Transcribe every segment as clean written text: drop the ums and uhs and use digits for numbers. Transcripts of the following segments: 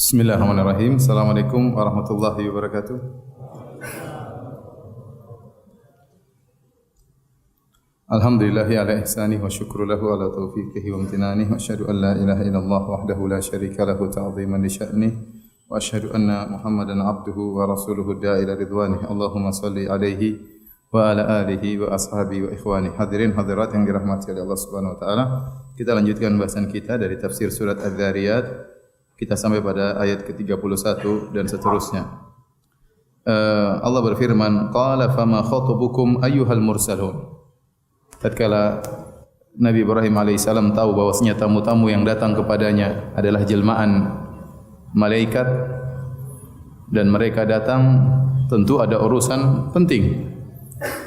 Bismillahirrahmanirrahim. Assalamualaikum warahmatullahi wabarakatuh. Alhamdulillahi ala ihsanih wa syukru lahu ala taufiqihi wa amtinanih wa asyhadu an la ilaha illallah wahdahu la syarika lahu ta'ziman li sya'nih wa asyhadu anna Muhammadan abduhu wa rasuluhu da'ila ridwanih. Allahumma salli alaihi wa ala alihi wa ashabihi wa ikhwani. Hadirin hadirat yang dirahmati oleh Allah Subhanahu wa taala. Kita lanjutkan bahasan kita dari tafsir surat Adz-Dzariyat. Kita sampai pada ayat ke-31 dan seterusnya. Allah berfirman, "Qala fama khatubukum ayyuhal mursalun." Tatkala Nabi Ibrahim alaihissalam tahu bahwasanya tamu-tamu yang datang kepadanya adalah jelmaan malaikat dan mereka datang tentu ada urusan penting.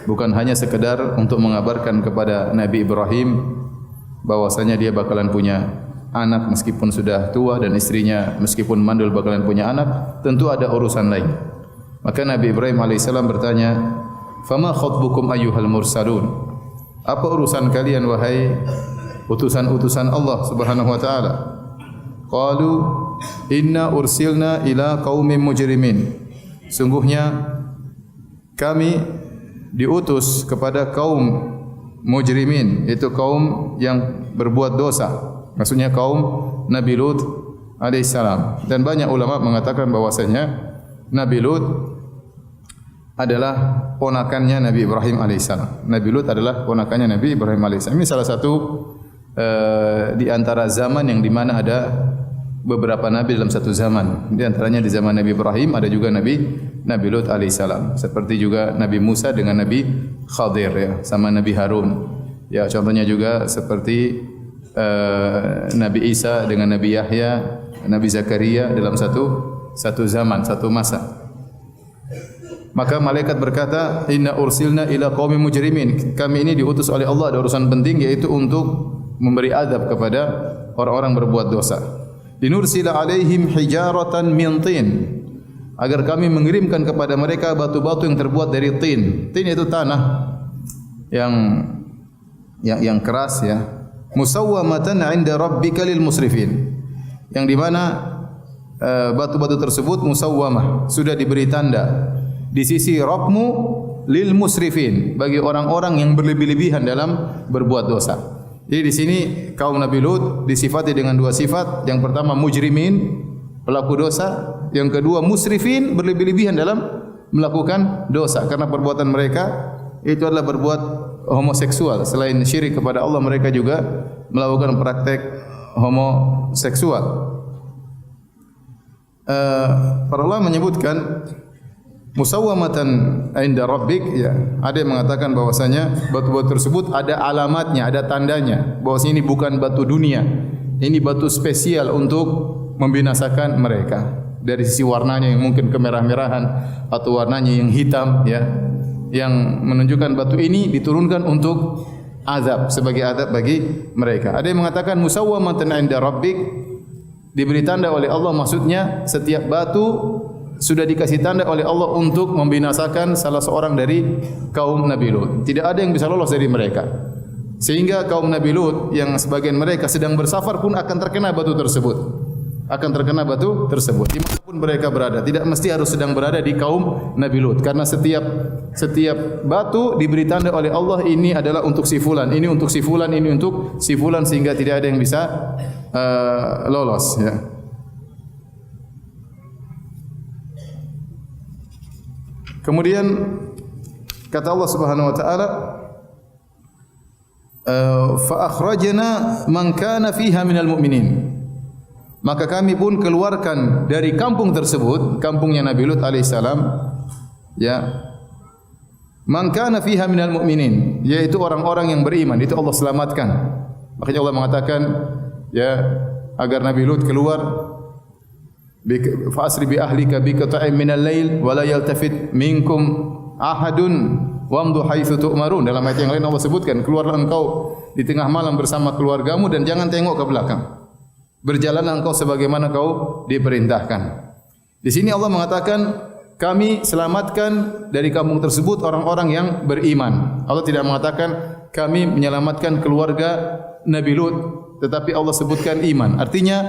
Bukan hanya sekedar untuk mengabarkan kepada Nabi Ibrahim bahwasanya dia bakalan punya anak meskipun sudah tua dan istrinya meskipun mandul bakalan punya anak, tentu ada urusan lain. Maka Nabi Ibrahim alaihissalam bertanya, "Fama khatbukum ayyuhal mursalun?" Apa urusan kalian wahai utusan-utusan Allah Subhanahu wa taala? Qalu inna ursilna ila qaumin mujrimin. Sungguhnya kami diutus kepada kaum mujrimin, itu kaum yang berbuat dosa. Maksudnya kaum Nabi Lut alaihissalam. Dan banyak ulama mengatakan bahwasanya Nabi Lut adalah ponakannya Nabi Ibrahim alaihissalam. Nabi Lut adalah ponakannya Nabi Ibrahim alaihissalam. Ini salah satu di antara zaman yang di mana ada beberapa nabi dalam satu zaman. Di antaranya di zaman Nabi Ibrahim ada juga Nabi Lut alaihissalam. Seperti juga Nabi Musa dengan Nabi Khadir ya, sama Nabi Harun. Ya, contohnya juga seperti Nabi Isa dengan Nabi Yahya, Nabi Zakaria dalam satu zaman, satu masa. Maka malaikat berkata, "Inna ursilna ila qaumin mujrimin." Kami ini diutus oleh Allah ada urusan penting yaitu untuk memberi azab kepada orang-orang berbuat dosa. Linursila alaihim hijaratan min tin. Agar kami mengirimkan kepada mereka batu-batu yang terbuat dari tin. Tin itu tanah yang keras ya. Musawwamatan 'inda rabbika lil musrifin. Yang di mana batu-batu tersebut musawwamah, sudah diberi tanda di sisi Rabbmu lil musrifin, bagi orang-orang yang berlebih-lebihan dalam berbuat dosa. Jadi di sini kaum Nabi Lut disifati dengan dua sifat. Yang pertama mujrimin, pelaku dosa. Yang kedua musrifin, berlebih-lebihan dalam melakukan dosa karena perbuatan mereka itu adalah berbuat homoseksual. Selain syirik kepada Allah, mereka juga melakukan praktek homoseksual. Para ulama menyebutkan musawwamatan 'inda rabbik ya. Ada yang mengatakan bahwasanya batu-batu tersebut ada alamatnya, ada tandanya bahwasanya ini bukan batu dunia. Ini batu spesial untuk membinasakan mereka. Dari sisi warnanya yang mungkin kemerah-merahan atau warnanya yang hitam ya, yang menunjukkan batu ini diturunkan untuk azab, sebagai azab bagi mereka. Ada yang mengatakan musawwamatan 'inda rabbik, diberi tanda oleh Allah, maksudnya setiap batu sudah dikasih tanda oleh Allah untuk membinasakan salah seorang dari kaum Nabi Lut. Tidak ada yang bisa lolos dari mereka. Sehingga kaum Nabi Lut yang sebagian mereka sedang bersafar pun akan terkena batu tersebut. Dimanapun mereka berada, tidak mesti harus sedang berada di kaum Nabi Lut, karena setiap batu diberi tanda oleh Allah, ini adalah untuk si fulan, ini untuk si fulan, ini untuk si fulan, sehingga tidak ada yang bisa lolos ya. Kemudian kata Allah Subhanahu wa taala, fa akhrajna man kana fiha minal mu'minin. Maka kami pun keluarkan dari kampung tersebut, kampungnya Nabi Lut alaihissalam, ya, man kana fiha minal mu'minin, yaitu orang-orang yang beriman, itu Allah selamatkan. Makanya Allah mengatakan, ya, agar Nabi Lut keluar, fa asri bi ahlika bi qata'in minal lail wa la yaltafit minkum ahadun wamdu haitsu tu'marun. Dalam ayat yang lain Allah sebutkan, keluarlah engkau di tengah malam bersama keluargamu dan jangan tengok ke belakang. Berjalanlah engkau sebagaimana kau diperintahkan. Di sini Allah mengatakan kami selamatkan dari kampung tersebut orang-orang yang beriman. Allah tidak mengatakan kami menyelamatkan keluarga Nabi Lut, tetapi Allah sebutkan iman. Artinya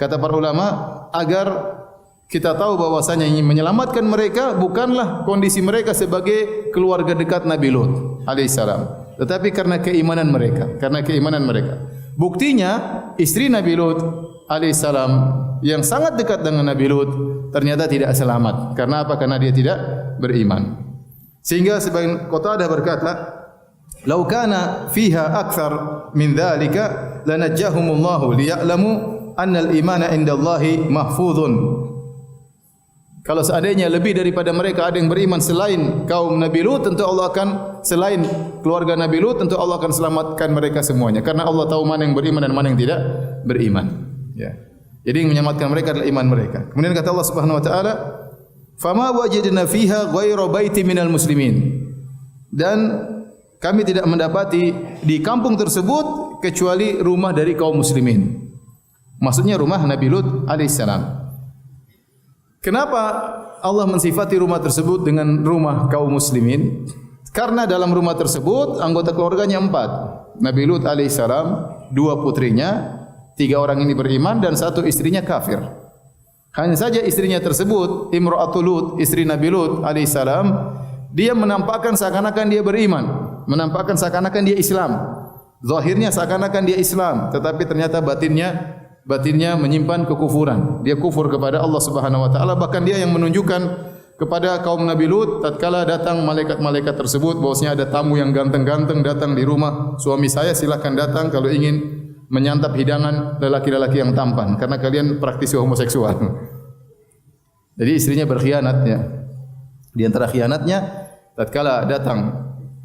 Kata para ulama, agar kita tahu bahwasanya yang menyelamatkan mereka bukanlah kondisi mereka sebagai keluarga dekat Nabi Lut alaihissalam, tetapi karena keimanan mereka. Buktinya istri Nabi Lut alaihissalam yang sangat dekat dengan Nabi Lut ternyata tidak selamat. Karena apa? Karena dia tidak beriman. Sehingga sebagian Qatadah berkata, "Lau kana fiha akthar min dzalika lanajjahumullahu liya'lamu anna al-imana indallahi mahfuzun." Kalau seandainya lebih daripada mereka ada yang beriman selain kaum Nabi Lut, tentu Allah akan, selain keluarga Nabi Lut, tentu Allah akan selamatkan mereka semuanya. Karena Allah tahu mana yang beriman dan mana yang tidak beriman. Ya. Jadi yang menyelamatkan mereka adalah iman mereka. Kemudian kata Allah Subhanahu wa taala, "Fama wajadna fiha ghairu baiti minal muslimin." Dan kami tidak mendapati di kampung tersebut kecuali rumah dari kaum muslimin. Maksudnya rumah Nabi Lut alaihissalam. Kenapa Allah mensifati rumah tersebut dengan rumah kaum muslimin? Karena dalam rumah tersebut anggota keluarganya 4. Nabi Lut alaihissalam, 2 putrinya, 3 orang ini beriman dan 1 istrinya kafir. Hanya saja istrinya tersebut, Imra'atul Lut, istri Nabi Lut alaihissalam, dia menampakkan seakan-akan dia beriman, menampakkan seakan-akan dia Islam. Zahirnya seakan-akan dia Islam, tetapi ternyata batinnya menyimpan kekufuran. Dia kufur kepada Allah Subhanahu wa taala, bahkan dia yang menunjukkan kepada kaum Nabi Lut tatkala datang malaikat-malaikat tersebut bahwasanya ada tamu yang ganteng-ganteng datang di rumah suami saya, silakan datang kalau ingin menyantap hidangan lelaki-lelaki yang tampan karena kalian praktisi homoseksual. Jadi istrinya berkhianat ya. Di antara khianatnya tatkala datang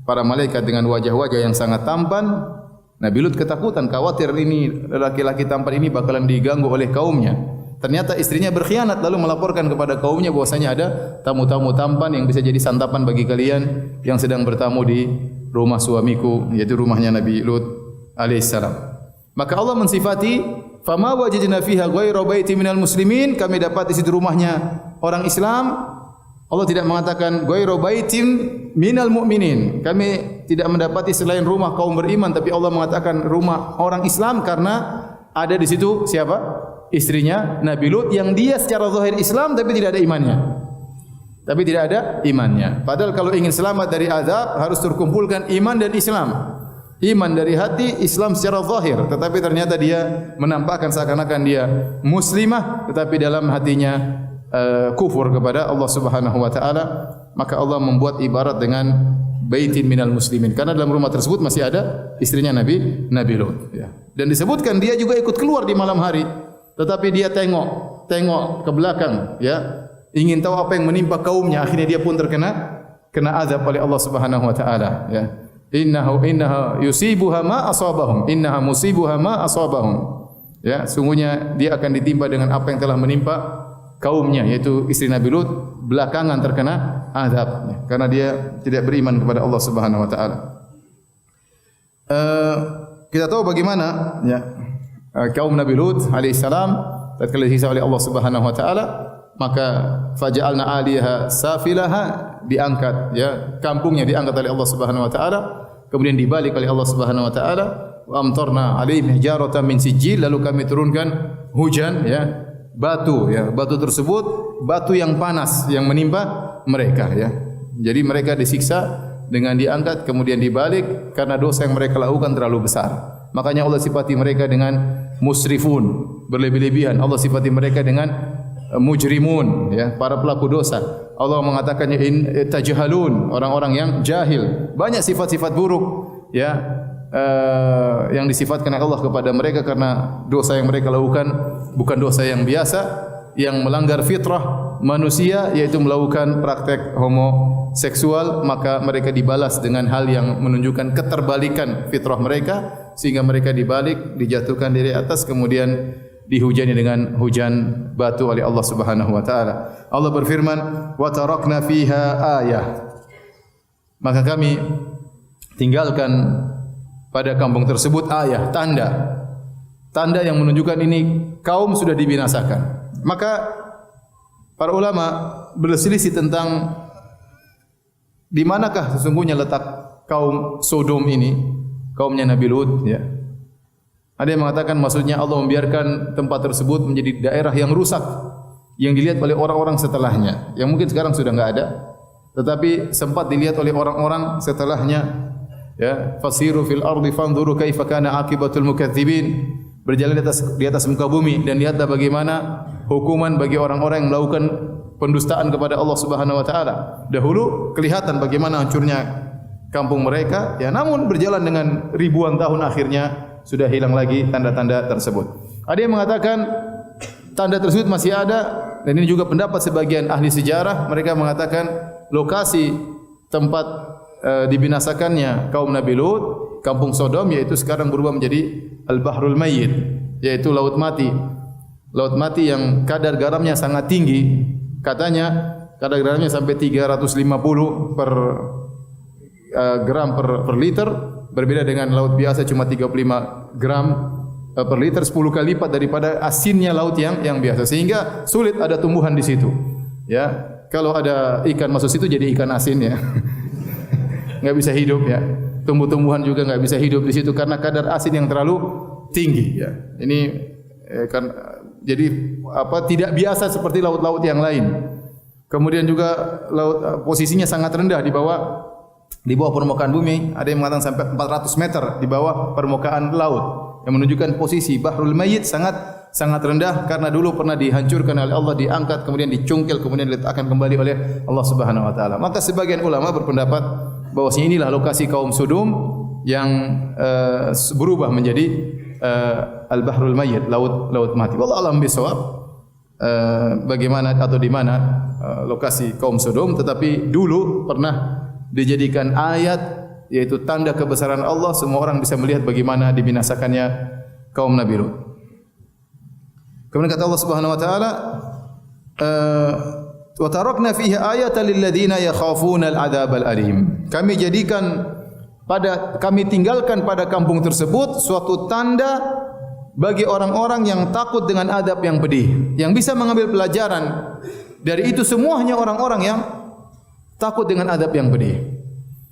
para malaikat dengan wajah-wajah yang sangat tampan, Nabi Lut ketakutan, khawatir ini lelaki-lelaki tampan ini bakalan diganggu oleh kaumnya. Ternyata istrinya berkhianat lalu melaporkan kepada kaumnya bahwasanya ada tamu-tamu tampan yang bisa jadi santapan bagi kalian yang sedang bertamu di rumah suamiku, yaitu rumahnya Nabi Lut alaihissalam. Maka Allah mensifati, "Fama wajadna fiha ghairu baiti minal muslimin." Kami dapat di situ rumahnya orang Islam. Allah tidak mengatakan ghairu baitin minal mu'minin. Kami tidak mendapati selain rumah kaum beriman, tapi Allah mengatakan rumah orang Islam karena ada di situ siapa? Istrinya Nabi Lut yang dia secara zahir Islam tapi tidak ada imannya. Padahal kalau ingin selamat dari azab harus terkumpulkan iman dan Islam. Iman dari hati, Islam secara zahir, tetapi ternyata dia menampakkan seakan-akan dia muslimah tetapi dalam hatinya kufur kepada Allah Subhanahu wa taala. Maka Allah membuat ibarat dengan baitin minal muslimin karena dalam rumah tersebut masih ada istrinya Nabi Lut ya. Dan disebutkan dia juga ikut keluar di malam hari, tetapi dia tengok ke belakang ya, ingin tahu apa yang menimpa kaumnya. Akhirnya dia pun terkena azab oleh Allah Subhanahu wa taala ya. Innaha yusibuha ma asabahum, innaha musibuha ma asabahum. Ya, sungguhnya dia akan ditimpa dengan apa yang telah menimpa kaumnya, yaitu istri Nabi Lut belakangan terkena azab ya, karena dia tidak beriman kepada Allah Subhanahu wa taala. Kita tahu bagaimana ya kaum Nabi Lut alaihissalam tatkala disiksa oleh Allah Subhanahu wa taala, maka faja'alna 'aliyaha safilaha, diangkat ya, kampungnya diangkat oleh Allah Subhanahu wa taala, kemudian dibalik oleh Allah Subhanahu wa taala, wa amtarna 'alaihim hijaratan min sijil, lalu kami turunkan hujan ya, batu ya, batu tersebut batu yang panas yang menimpa mereka ya. Jadi mereka disiksa dengan diangkat kemudian dibalik karena dosa yang mereka lakukan terlalu besar. Makanya Allah sifati mereka dengan musrifun, berlebih-lebihan. Allah sifati mereka dengan mujrimun ya, para pelaku dosa. Allah mengatakannya in tajhalun, orang-orang yang jahil. Banyak sifat-sifat buruk ya yang disifatkan oleh Allah kepada mereka karena dosa yang mereka lakukan bukan dosa yang biasa, yang melanggar fitrah manusia, yaitu melakukan praktek homoseksual. Maka mereka dibalas dengan hal yang menunjukkan keterbalikan fitrah mereka, sehingga mereka dibalik, dijatuhkan dari atas, kemudian dihujani dengan hujan batu oleh Allah Subhanahu wa taala. Allah berfirman, "Wa tarakna fiha ayah." Maka kami tinggalkan pada kampung tersebut ayah, tanda yang menunjukkan ini kaum sudah dibinasakan. Maka para ulama berselisih tentang di manakah sesungguhnya letak kaum Sodom ini, kaumnya Nabi Lut ya. Ada yang mengatakan maksudnya Allah membiarkan tempat tersebut menjadi daerah yang rusak, yang dilihat oleh orang-orang setelahnya, yang mungkin sekarang sudah enggak ada, tetapi sempat dilihat oleh orang-orang setelahnya. Ya, fasiru fil ardi fanzuru kaifa kana aqibatul mukadzibin. Berjalan di atas muka bumi dan lihatlah bagaimana hukuman bagi orang-orang yang melakukan pendustaan kepada Allah Subhanahu wa taala. Dahulu kelihatan bagaimana hancurnya kampung mereka, ya, namun berjalan dengan ribuan tahun akhirnya sudah hilang lagi tanda-tanda tersebut. Ada yang mengatakan tanda tersebut masih ada, dan ini juga pendapat sebagian ahli sejarah. Mereka mengatakan lokasi tempat dibinasakannya kaum Nabi Lut, kampung Sodom, yaitu sekarang berubah menjadi Al-Bahrul Mayyit, yaitu laut mati. Laut mati yang kadar garamnya sangat tinggi. Katanya kadar garamnya sampai 350 per gram per liter, berbeda dengan laut biasa cuma 35 gram per liter, 10 kali lipat daripada asinnya laut yang biasa, sehingga sulit ada tumbuhan di situ. Ya, kalau ada ikan masuk situ jadi ikan asin, ya. Enggak bisa hidup, ya. Tumbuh-tumbuhan juga enggak bisa hidup di situ karena kadar asin yang terlalu tinggi, ya. Ini kan jadi tidak biasa seperti laut-laut yang lain. Kemudian juga laut posisinya sangat rendah di bawah permukaan bumi. Ada yang mengatakan sampai 400 meter di bawah permukaan laut, yang menunjukkan posisi Bahrul Mayyit sangat rendah karena dulu pernah dihancurkan oleh Allah, diangkat, kemudian dicungkil, kemudian diletakkan kembali oleh Allah Subhanahu wa taala. Maka sebagian ulama berpendapat bahwasanya inilah lokasi kaum Sodom yang berubah menjadi Al-Bahrul Mayyit, laut mati. Wallahu a'lam bishawab. Bagaimana atau di mana lokasi kaum Sodom, tetapi dulu pernah dijadikan ayat, yaitu tanda kebesaran Allah. Semua orang bisa melihat bagaimana dibinasakannya kaum Nabi Lut. Kemudian kata Allah Subhanahu wa taala, wa tarakna fiha ayatan lil ladzina yakhafuna al-'adzabal alim. Kami tinggalkan pada kampung tersebut suatu tanda bagi orang-orang yang takut dengan adab yang pedih, yang bisa mengambil pelajaran dari itu semua hanya orang-orang yang takut dengan adab yang pedih.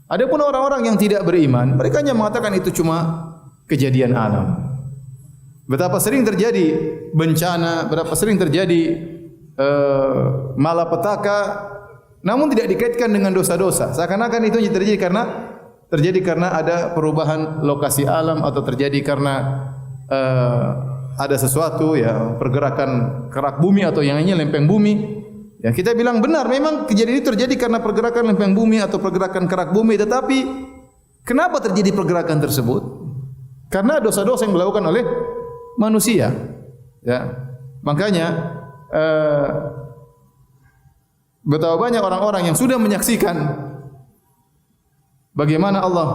Adapun orang-orang yang tidak beriman, mereka hanya mengatakan itu cuma kejadian alam. Betapa sering terjadi bencana, berapa sering terjadi malapetaka, namun tidak dikaitkan dengan dosa-dosa. Seakan-akan itu terjadi karena ada perubahan lokasi alam, atau terjadi karena ada sesuatu, ya, pergerakan kerak bumi atau yang lainnya, lempeng bumi. Ya, kita bilang benar, memang kejadian itu terjadi karena pergerakan lempeng bumi atau pergerakan kerak bumi, tetapi kenapa terjadi pergerakan tersebut? Karena dosa-dosa yang dilakukan oleh manusia. Ya. Makanya betapa banyak orang-orang yang sudah menyaksikan bagaimana Allah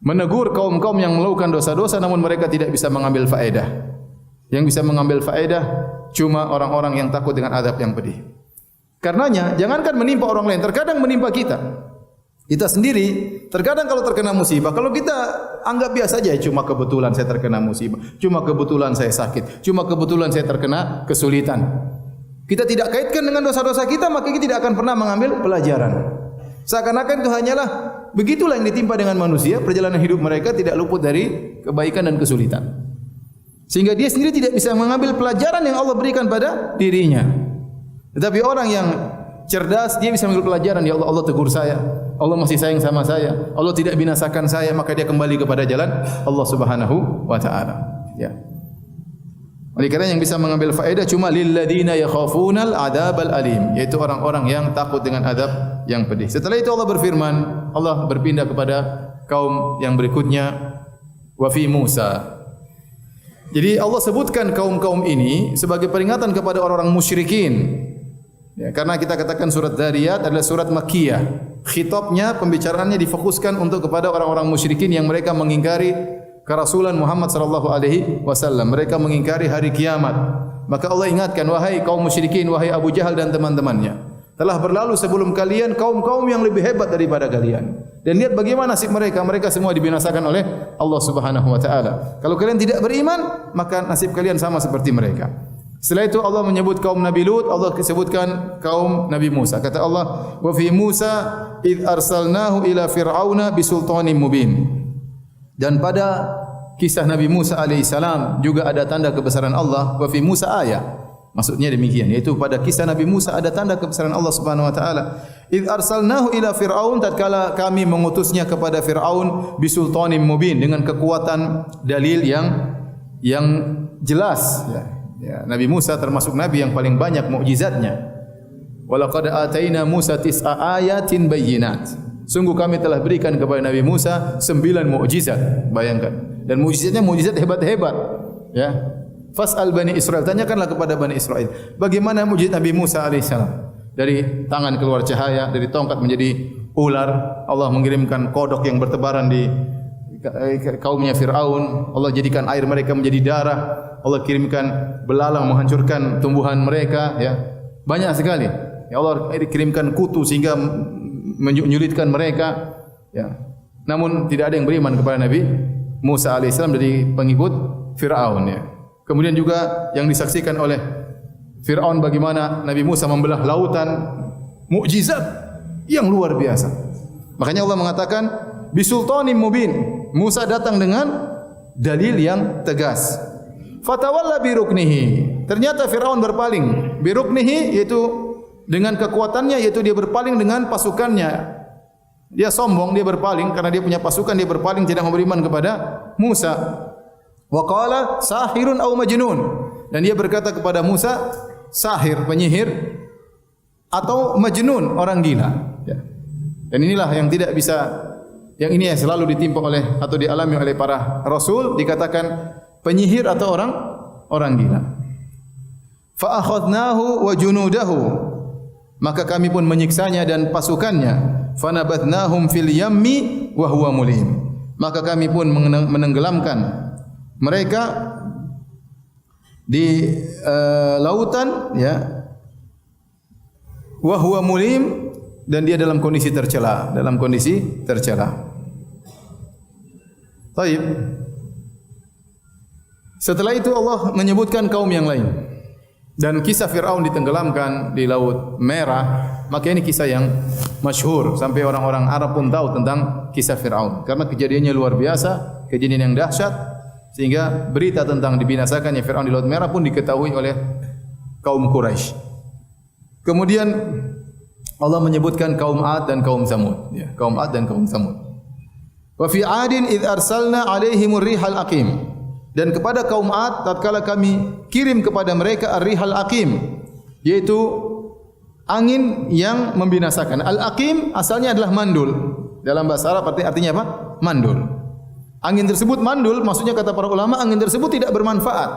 menegur kaum-kaum yang melakukan dosa-dosa, namun mereka tidak bisa mengambil faedah. Yang bisa mengambil faedah cuma orang-orang yang takut dengan azab yang pedih. Karenanya, jangankan menimpa orang lain, terkadang menimpa kita. Kita sendiri, terkadang kalau terkena musibah, kalau kita anggap biasa saja, cuma kebetulan saya terkena musibah, cuma kebetulan saya sakit, cuma kebetulan saya terkena kesulitan. Kita tidak kaitkan dengan dosa-dosa kita, maka kita tidak akan pernah mengambil pelajaran. Seakan-akan itu hanyalah begitulah yang ditimpa dengan manusia, perjalanan hidup mereka tidak luput dari kebaikan dan kesulitan. Sehingga dia sendiri tidak bisa mengambil pelajaran yang Allah berikan pada dirinya. Tetapi orang yang cerdas, dia bisa mengambil pelajaran. Ya Allah, Allah tegur saya, Allah masih sayang sama saya, Allah tidak binasakan saya, maka dia kembali kepada jalan Allah Subhanahu wa taala. Ya. Oleh kerana yang bisa mengambil faedah cuma lil ladzina yakhafunal adzabal alim, yaitu orang-orang yang takut dengan azab yang pedih. Setelah itu Allah berfirman, Allah berpindah kepada kaum yang berikutnya, wa fi Musa. Jadi Allah sebutkan kaum-kaum ini sebagai peringatan kepada orang-orang musyrikin. Ya, karena kita katakan surat Dzariyat adalah surat Makkiyah. Khitabnya, pembicaraannya difokuskan untuk kepada orang-orang musyrikin yang mereka mengingkari kerasulan Muhammad sallallahu alaihi wasallam. Mereka mengingkari hari kiamat. Maka Allah ingatkan, wahai kaum musyrikin, wahai Abu Jahal dan teman-temannya, telah berlalu sebelum kalian kaum-kaum yang lebih hebat daripada kalian. Dan lihat bagaimana nasib mereka. Mereka semua dibinasakan oleh Allah Subhanahu wa taala. Kalau kalian tidak beriman, maka nasib kalian sama seperti mereka. Setelah itu Allah menyebut kaum Nabi Lut, Allah sebutkan kaum Nabi Musa. Kata Allah, wa fi Musa id arsalnahu ila fir'auna bisultanin mubin. Dan pada kisah Nabi Musa alaihissalam juga ada tanda kebesaran Allah. Wa fi Musa ayat. Maksudnya demikian, yaitu pada kisah Nabi Musa ada tanda kebesaran Allah Subhanahu wa taala. Idz arsalnahu ila fir'aun, tatkala kami mengutusnya kepada Firaun bisultanin mubin, dengan kekuatan dalil yang jelas, ya. Nabi Musa termasuk nabi yang paling banyak mukjizatnya. Walaqad ataina Musa tis'a ayatin bayyinat. Sungguh kami telah berikan kepada Nabi Musa 9 mukjizat. Bayangkan. Dan mukjizatnya mukjizat hebat-hebat, ya. Fas'al Bani Israel, tanyakanlah kepada Bani Israel, bagaimana mukjizat Nabi Musa alaihissalam. Dari tangan keluar cahaya, dari tongkat menjadi ular, Allah mengirimkan kodok yang bertebaran di kaumnya Fir'aun, Allah jadikan air mereka menjadi darah, Allah kirimkan belalang menghancurkan tumbuhan mereka, ya. Banyak sekali. Ya Allah kirimkan kutu sehingga menyulitkan mereka, ya. Namun tidak ada yang beriman kepada Nabi Musa alaihissalam dari pengikut Fir'aun, ya. Kemudian juga yang disaksikan oleh Fir'aun bagaimana Nabi Musa membelah lautan, mukjizat yang luar biasa. Makanya Allah mengatakan bisultanin mubin. Musa datang dengan dalil yang tegas. Fatawalla biruknihi. Ternyata Fir'aun berpaling. Biruknihi yaitu dengan kekuatannya, yaitu dia berpaling dengan pasukannya. Dia sombong, dia berpaling karena dia punya pasukan, dia berpaling tidak beriman kepada Musa. Wa qala sahirun aw majnun, dan dia berkata kepada Musa, sahir, penyihir, atau majnun, orang gila, ya. Dan inilah yang tidak bisa, yang ini yang selalu ditimpa oleh atau dialami oleh para rasul, dikatakan penyihir atau orang gila. Fa akhadnahu wa junudahu, maka kami pun menyiksanya dan pasukannya. Fanabathnahum fil yammi wa huwa mulim, maka kami pun menenggelamkan mereka di lautan, ya, wa huwa mulim, dan dia dalam kondisi tercela, Baik. Setelah itu Allah menyebutkan kaum yang lain dan kisah Fir'aun ditenggelamkan di Laut Merah. Maka ini kisah yang masyhur sampai orang-orang Arab pun tahu tentang kisah Fir'aun karena kejadiannya luar biasa, kejadian yang dahsyat. Sehingga berita tentang dibinasakannya Fir'aun di Laut Merah pun diketahui oleh kaum Quraisy. Kemudian Allah menyebutkan kaum Ad dan kaum Samud, ya, kaum Ad dan kaum Samud. Wa fi 'adin idz arsalna 'alaihimur rihal aqim. Dan kepada kaum Ad tatkala kami kirim kepada mereka ar-rihal aqim, yaitu angin yang membinasakan. Al-aqim asalnya adalah mandul. Dalam bahasa Arab artinya apa? Mandul. Angin tersebut mandul, maksudnya kata para ulama, angin tersebut tidak bermanfaat.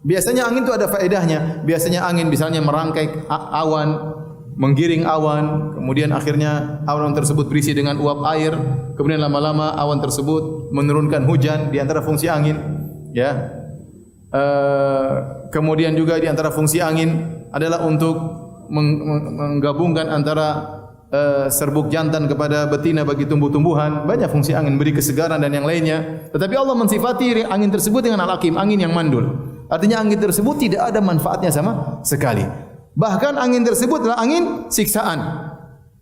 Biasanya angin itu ada faedahnya. Biasanya angin misalnya merangkai awan, menggiring awan, kemudian akhirnya awan tersebut berisi dengan uap air, kemudian lama-lama awan tersebut menurunkan hujan. Di antara fungsi angin, ya. Kemudian juga di antara fungsi angin adalah untuk menggabungkan antara serbuk jantan kepada betina bagi tumbuh-tumbuhan. Banyak fungsi angin, beri kesegaran dan yang lainnya. Tetapi Allah mensifati angin tersebut dengan al-aqim, angin yang mandul. Artinya angin tersebut tidak ada manfaatnya sama sekali. Bahkan angin tersebut adalah angin siksaan.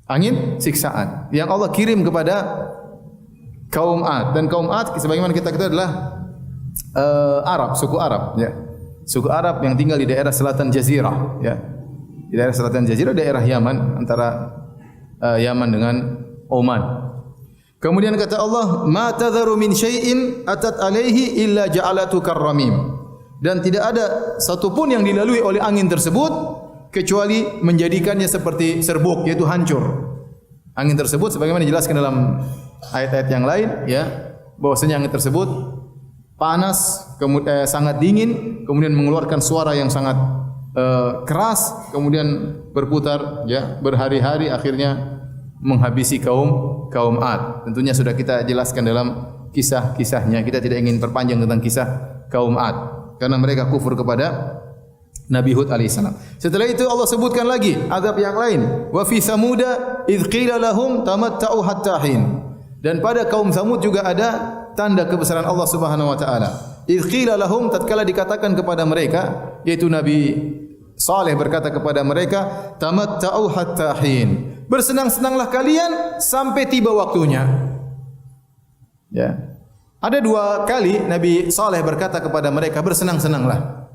Angin siksaan yang Allah kirim kepada kaum Ad. Dan kaum Ad sebagaimana kita ketahui adalah Arab, suku Arab, ya. Suku Arab yang tinggal di daerah selatan Jazirah, ya. Di daerah selatan Jazirah, daerah Yaman, antara Yaman dengan Oman. Kemudian kata Allah, "Ma tadharu min syai'in atat alaihi illa ja'alatu karramim." Dan tidak ada satupun yang dilalui oleh angin tersebut kecuali menjadikannya seperti serbuk, yaitu hancur. Angin tersebut sebagaimana dijelaskan dalam ayat-ayat yang lain, ya, bahwasanya angin tersebut panas, kemudian sangat dingin, kemudian mengeluarkan suara yang sangat keras, kemudian berputar, ya, berhari-hari, akhirnya menghabisi kaum Ad. Tentunya sudah kita jelaskan dalam kisah-kisahnya. Kita tidak ingin perpanjang tentang kisah kaum Ad karena mereka kufur kepada Nabi Hud alaihissalam. Setelah itu Allah sebutkan lagi azab yang lain. Wa fi samuda idz qila lahum tamatta'u hatta hin. Dan pada kaum Samud juga ada tanda kebesaran Allah Subhanahu wa taala. Idz qila lahum, tatkala dikatakan kepada mereka, yaitu Nabi Saleh berkata kepada mereka, tamatta'u hatta hin. Bersenang-senanglah kalian sampai tiba waktunya. Ya. Ada 2 kali Nabi Saleh berkata kepada mereka, bersenang-senanglah.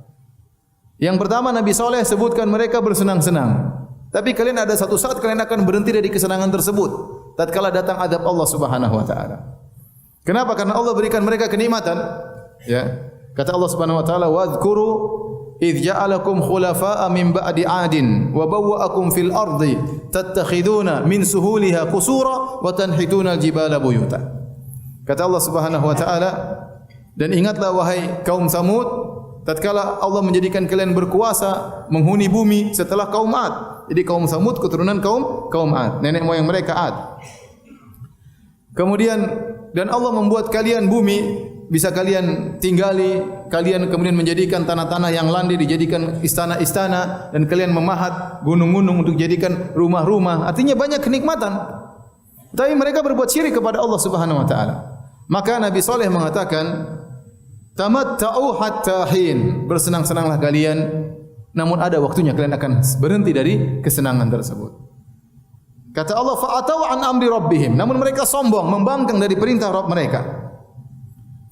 Yang pertama Nabi Saleh sebutkan mereka bersenang-senang. Tapi kalian ada satu saat kalian akan berhenti dari kesenangan tersebut tatkala datang azab Allah Subhanahu wa taala. Kenapa? Karena Allah berikan mereka kenikmatan. Ya. Kata Allah Subhanahu wa taala, "Wadhkuru idh ja'alakum khulafa'a min ba'di 'adin wa bawwa'akum fil ardi tattakhiduna min suhuliha qusura wa tanhituna al-jibala buyuta." Kata Allah Subhanahu wa taala, dan ingatlah wahai kaum Samud, tatkala Allah menjadikan kalian berkuasa menghuni bumi setelah kaum 'Ad. Jadi kaum Samud keturunan kaum 'Ad, nenek moyang mereka 'Ad. Kemudian dan Allah membuat kalian bumi bisa kalian tinggali, kalian kemudian menjadikan tanah-tanah yang landai dijadikan istana-istana dan kalian memahat gunung-gunung untuk jadikan rumah-rumah. Artinya banyak kenikmatan. Tapi mereka berbuat syirik kepada Allah Subhanahu wa taala. Maka Nabi Saleh mengatakan, "Tamatta'u hatta hin." Bersenang-senanglah kalian, namun ada waktunya kalian akan berhenti dari kesenangan tersebut. Kata Allah, "Fa'atau an amri rabbihim." Namun mereka sombong, membangkang dari perintah Rabb mereka.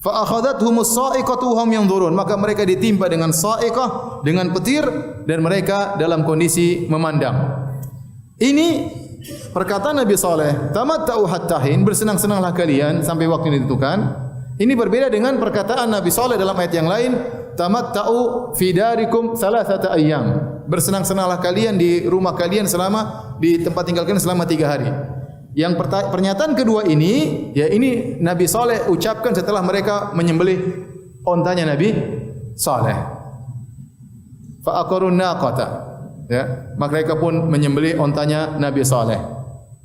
Fa akhadhathumus sa'iqatu hum yanzurun. Maka mereka ditimpa dengan sa'iqah, dengan petir, dan mereka dalam kondisi memandang. Ini perkataan Nabi Saleh, "Tamatta'u hatta hin." Bersenang-senanglah kalian sampai waktu yang ditentukan. Ini berbeda dengan perkataan Nabi Saleh dalam ayat yang lain, "Tamatta'u fi darikum salasata ayyam." Bersenang-senanglah kalian di rumah kalian di tempat tinggal kalian selama 3 hari. Yang pernyataan kedua ini, ya ini Nabi Saleh ucapkan setelah mereka menyembelih ontanya Nabi Saleh. Fa aqarun naqata. Ya, maka mereka pun menyembelih ontanya Nabi Saleh.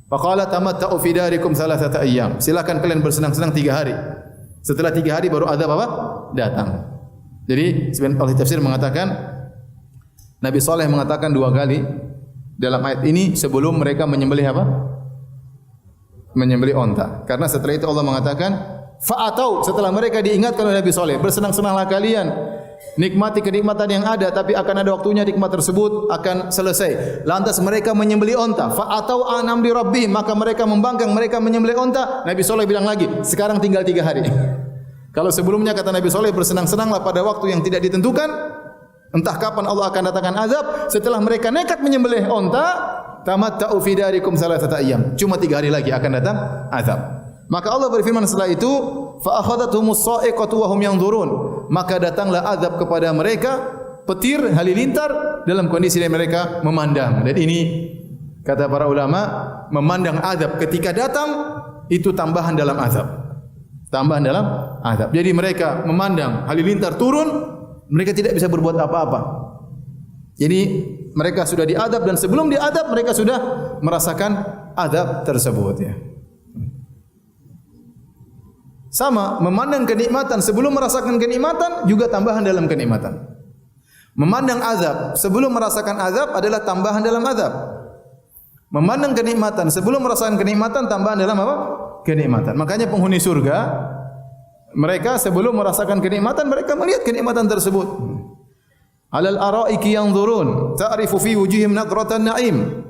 Faqala tamatta'u fi darikum salasata ayyam. Silakan kalian bersenang-senang 3 hari. Setelah 3 hari baru azab apa? Datang. Jadi sebagian ahli tafsir mengatakan Nabi Saleh mengatakan 2 kali dalam ayat ini sebelum mereka menyembelih apa? Menyembelih onta. Karena setelah itu Allah mengatakan, fa'atau, setelah mereka diingatkan oleh Nabi Saleh, bersenang-senanglah kalian, nikmati kenikmatan yang ada, tapi akan ada waktunya nikmat tersebut akan selesai. Lantas mereka menyembelih onta. Fa'atau an amri rabbihim, maka mereka membangkang, mereka menyembelih onta. Nabi Saleh bilang lagi, sekarang tinggal 3 hari. Kalau sebelumnya kata Nabi Saleh bersenang-senanglah pada waktu yang tidak ditentukan, entah kapan Allah akan datangkan azab. Setelah mereka nekat menyembelih onta, tamatta'u fi darikum salasata ayyam. Cuma 3 hari lagi akan datang azab. Maka Allah berfirman setelah itu, fa akhadhathumus sa'iqatu wa hum yanzurun. Maka datanglah azab kepada mereka, petir halilintar dalam kondisi mereka memandang. Dan ini kata para ulama, memandang azab ketika datang itu tambahan dalam azab. Tambahan dalam azab. Jadi mereka memandang halilintar turun, mereka tidak bisa berbuat apa-apa. Jadi mereka sudah diadab dan sebelum diadab mereka sudah merasakan adab tersebut ya. Sama memandang kenikmatan sebelum merasakan kenikmatan juga tambahan dalam kenikmatan. Memandang azab sebelum merasakan azab adalah tambahan dalam azab. Memandang kenikmatan sebelum merasakan kenikmatan tambahan dalam apa? Kenikmatan. Makanya penghuni surga mereka sebelum merasakan kenikmatan mereka melihat kenikmatan tersebut. Alal araiki yanzurun ta'rifu fi wujuhihim nadratan na'im.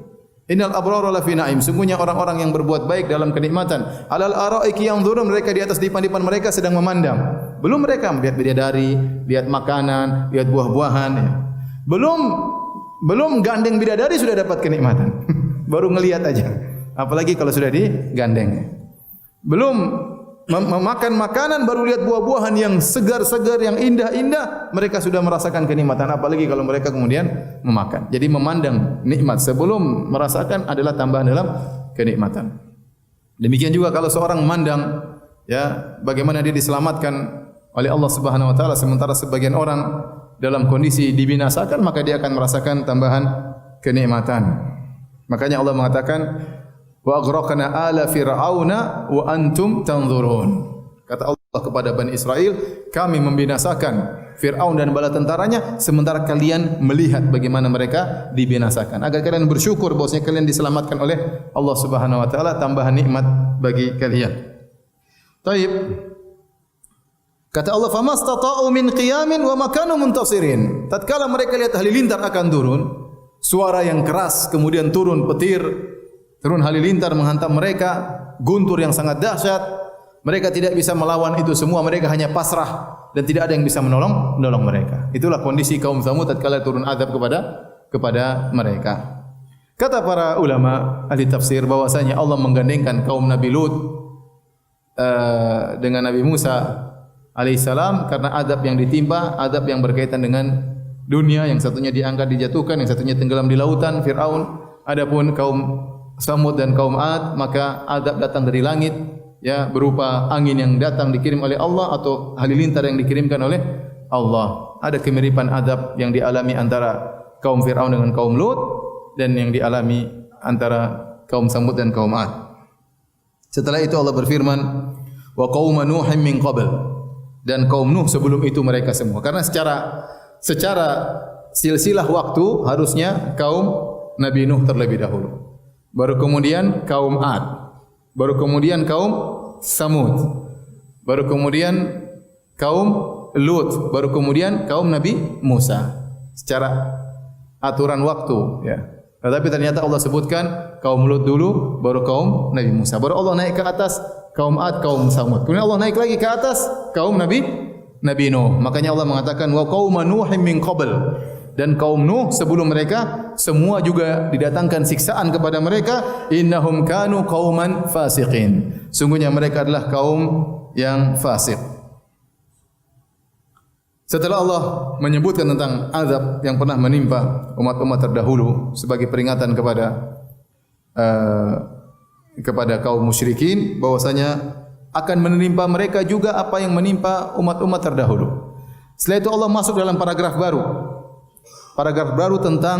Innal abrara lafi na'im. Sungguhnya orang-orang yang berbuat baik dalam kenikmatan. Alal araiki yanzurun, mereka di atas dipan-dipan mereka sedang memandang. Belum mereka melihat bidadari, lihat makanan, lihat buah-buahan ya. Belum gandeng bidadari sudah dapat kenikmatan. Baru ngelihat aja. Apalagi kalau sudah digandeng. Belum memakan makanan baru lihat buah-buahan yang segar-segar, yang indah-indah, mereka sudah merasakan kenikmatan, apalagi kalau mereka kemudian memakan. Jadi memandang nikmat sebelum merasakan adalah tambahan dalam kenikmatan. Demikian juga kalau seorang memandang ya bagaimana dia diselamatkan oleh Allah Subhanahu wa taala sementara sebagian orang dalam kondisi dibinasakan, maka dia akan merasakan tambahan kenikmatan. Makanya Allah mengatakan wa aghraqna ala fir'auna wa antum tanzurun. Kata Allah kepada Bani Israel, kami membinasakan Fir'aun dan bala tentaranya sementara kalian melihat bagaimana mereka dibinasakan. Agar kalian bersyukur bahwasanya kalian diselamatkan oleh Allah Subhanahu wa taala, tambahan nikmat bagi kalian. Baik. Kata Allah, "Famastata'u min qiyamin wa makanu muntasirin." Tatkala mereka lihat halilintar akan turun, suara yang keras kemudian turun petir, turun halilintar menghantam mereka, guntur yang sangat dahsyat. Mereka tidak bisa melawan itu semua, mereka hanya pasrah dan tidak ada yang bisa menolong mereka. Itulah kondisi kaum Tsamud tatkala turun azab kepada mereka. Kata para ulama ahli tafsir bahwasanya Allah menggandengkan kaum Nabi Lut dengan Nabi Musa alaihissalam karena azab yang ditimpa, azab yang berkaitan dengan dunia, yang satunya diangkat dijatuhkan, yang satunya tenggelam di lautan Firaun. Adapun kaum Tsamud dan kaum Ad, maka azab datang dari langit, ya, berupa angin yang datang dikirim oleh Allah atau halilintar yang dikirimkan oleh Allah. Ada kemiripan azab yang dialami antara kaum Firaun dengan kaum Lut dan yang dialami antara kaum Tsamud dan kaum Ad. Setelah itu Allah berfirman, wa qauma Nuhin min qabl, dan kaum Nuh sebelum itu mereka semua. Karena secara silsilah waktu harusnya kaum Nabi Nuh terlebih dahulu. Baru kemudian kaum Ad, baru kemudian kaum Tsamud, baru kemudian kaum Lut, baru kemudian kaum Nabi Musa. Secara aturan waktu, ya. Tetapi ternyata Allah sebutkan kaum Lut dulu, baru kaum Nabi Musa. Baru Allah naik ke atas kaum Ad, kaum Tsamud. Kemudian Allah naik lagi ke atas kaum Nabi Nuh. Makanya Allah mengatakan wa qauma Nuhin min qabl. Dan kaum Nuh sebelum mereka semua juga didatangkan siksaan kepada mereka. Innahum kanu qauman fasiqin. Sungguhnya mereka adalah kaum yang fasik. Setelah Allah menyebutkan tentang azab yang pernah menimpa umat-umat terdahulu sebagai peringatan kepada kaum musyrikin bahwasanya akan menimpa mereka juga apa yang menimpa umat-umat terdahulu. Setelah itu Allah masuk dalam paragraf baru tentang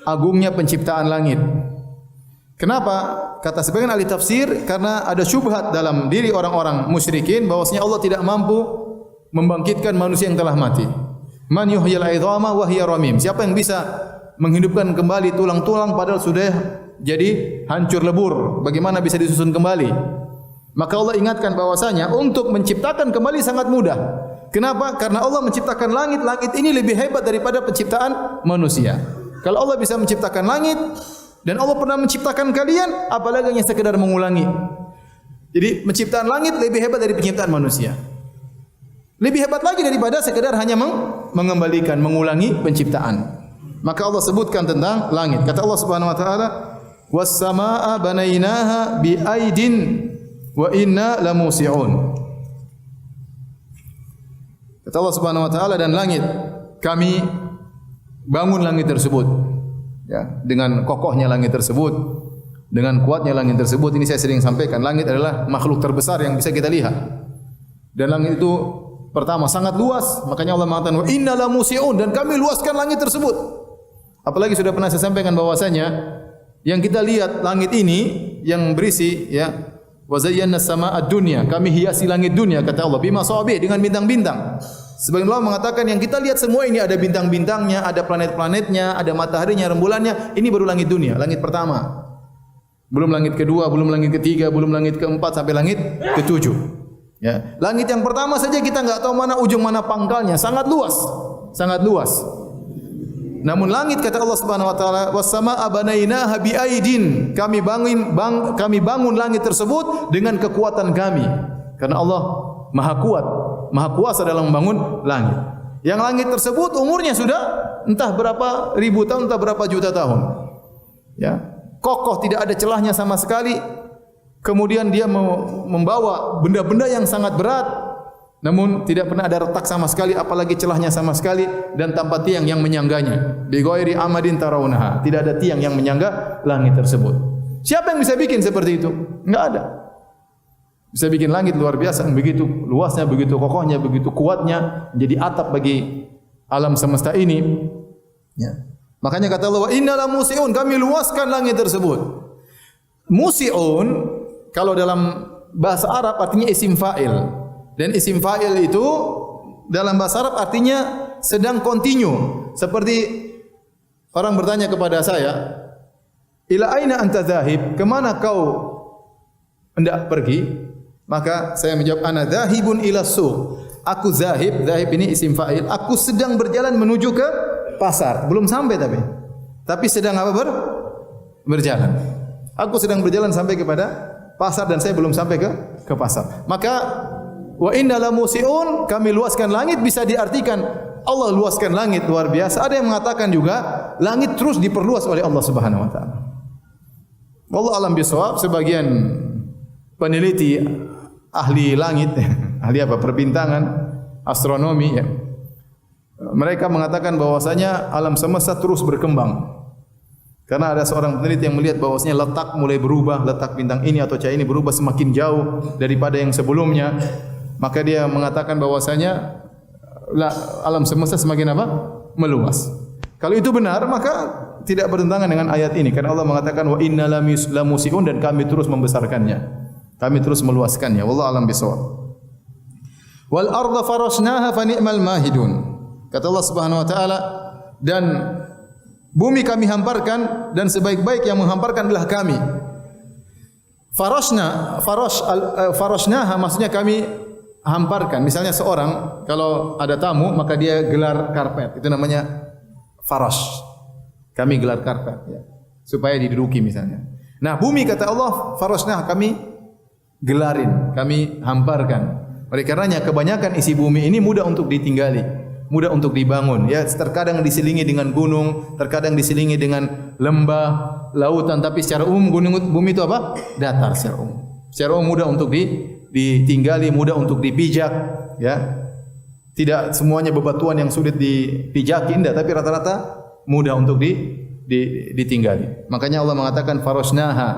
agungnya penciptaan langit. Kenapa? Kata sebagian ahli tafsir, karena ada syubhat dalam diri orang-orang musyrikin bahwasanya Allah tidak mampu membangkitkan manusia yang telah mati. Man yuhyil 'idhama wa hiya ramim. Siapa yang bisa menghidupkan kembali tulang-tulang padahal sudah jadi hancur lebur? Bagaimana bisa disusun kembali? Maka Allah ingatkan bahwasanya untuk menciptakan kembali sangat mudah. Kenapa? Karena Allah menciptakan langit. Langit ini lebih hebat daripada penciptaan manusia. Kalau Allah bisa menciptakan langit dan Allah pernah menciptakan kalian, apalagi hanya sekedar mengulangi. Jadi penciptaan langit lebih hebat dari penciptaan manusia. Lebih hebat lagi daripada sekedar hanya mengembalikan, mengulangi penciptaan. Maka Allah sebutkan tentang langit. Kata Allah Subhanahu wa taala, "Was samaa'a banainaha bi aidin wa inna lamusi'un." Kata Allah Subhanahu wa taala, dan langit kami bangun langit tersebut. Ya, dengan kokohnya langit tersebut, dengan kuatnya langit tersebut. Ini saya sering sampaikan, langit adalah makhluk terbesar yang bisa kita lihat. Dan langit itu pertama sangat luas, makanya Allah mengatakan wa inna lamusi'un, dan kami luaskan langit tersebut. Apalagi sudah pernah saya sampaikan bahwasanya yang kita lihat langit ini yang berisi, ya, wa zayyana as-samaa'a ad-dunya, kami hiasi langit dunia, kata Allah, bima sawabih, dengan bintang-bintang. Sebagian Allah mengatakan yang kita lihat semua ini ada bintang-bintangnya, ada planet-planetnya, ada mataharinya, rembulannya. Ini baru langit dunia, langit pertama. Belum langit kedua, belum langit ketiga, belum langit keempat sampai langit ketujuh. Ya, langit yang pertama saja kita enggak tahu mana ujung mana pangkalnya, sangat luas, sangat luas. Namun langit, kata Allah Subhanahu wa taala, was samaa'a banainaha bi aidin, kami bangun langit tersebut dengan kekuatan kami. Karena Allah Maha kuat, Maha kuasa dalam membangun langit. Yang langit tersebut umurnya sudah entah berapa ribu tahun, entah berapa juta tahun. Ya, kokoh, tidak ada celahnya sama sekali. Kemudian dia membawa benda-benda yang sangat berat, namun tidak pernah ada retak sama sekali, apalagi celahnya sama sekali, dan tanpa tiang yang menyangganya. Bi ghairi amadin tarawunaha, tidak ada tiang yang menyangga langit tersebut. Siapa yang bisa bikin seperti itu? Enggak ada. Bisa bikin langit luar biasa, begitu luasnya, begitu kokohnya, begitu kuatnya, menjadi atap bagi alam semesta ini. Ya. Makanya kata Allah, wa inna lamusi'un, kami luaskan langit tersebut. Musi'un kalau dalam bahasa Arab artinya isim fa'il. Dan isim fa'il itu dalam bahasa Arab artinya sedang kontinu. Seperti orang bertanya kepada saya, ila aina anta dhahib? Kemana kau hendak pergi? Maka saya menjawab, ana dhahibun ila suq. Aku zahib, zahib ini isim fa'il. Aku sedang berjalan menuju ke pasar. Belum sampai tapi sedang apa berjalan. Aku sedang berjalan sampai kepada pasar dan saya belum sampai ke pasar. Maka wa inna la musiun, kami luaskan langit bisa diartikan Allah luaskan langit luar biasa. Ada yang mengatakan juga langit terus diperluas oleh Allah Subhanahu wa taala. Wallahu alam bisawab. Sebagian peneliti ahli langit, ahli apa? Perbintangan, astronomi ya. Mereka mengatakan bahwasanya alam semesta terus berkembang. Karena ada seorang peneliti yang melihat bahwasanya letak mulai berubah, letak bintang ini atau cahaya ini berubah semakin jauh daripada yang sebelumnya. Maka dia mengatakan bahwasanya alam semesta semakin apa? Meluas. Kalau itu benar, maka tidak bertentangan dengan ayat ini. Karena Allah mengatakan wa inna lamusiun, dan kami terus membesarkannya. Kami terus meluaskannya. Wallahu alam bisawab. Wal arda farasnaha fa ni'mal mahidun. Kata Allah Subhanahu wa taala, dan bumi kami hamparkan dan sebaik-baik yang menghamparkan adalah kami. Farasnaha maksudnya kami hamparkan. Misalnya seorang kalau ada tamu maka dia gelar karpet. Itu namanya farash. Kami gelar karpet ya, supaya diduduki misalnya. Nah, bumi kata Allah farasnaha, kami gelarin, kami hamparkan. Oleh karenanya kebanyakan isi bumi ini mudah untuk ditinggali, mudah untuk dibangun. Ya, terkadang diselingi dengan gunung, terkadang diselingi dengan lembah, lautan, tapi secara umum bumi itu apa? Datar secara umum. Secara umum mudah untuk ditinggali, mudah untuk dipijak, ya. Tidak semuanya bebatuan yang sulit dipijaki, indah, tapi rata-rata mudah untuk ditinggali. Makanya Allah mengatakan farasnaha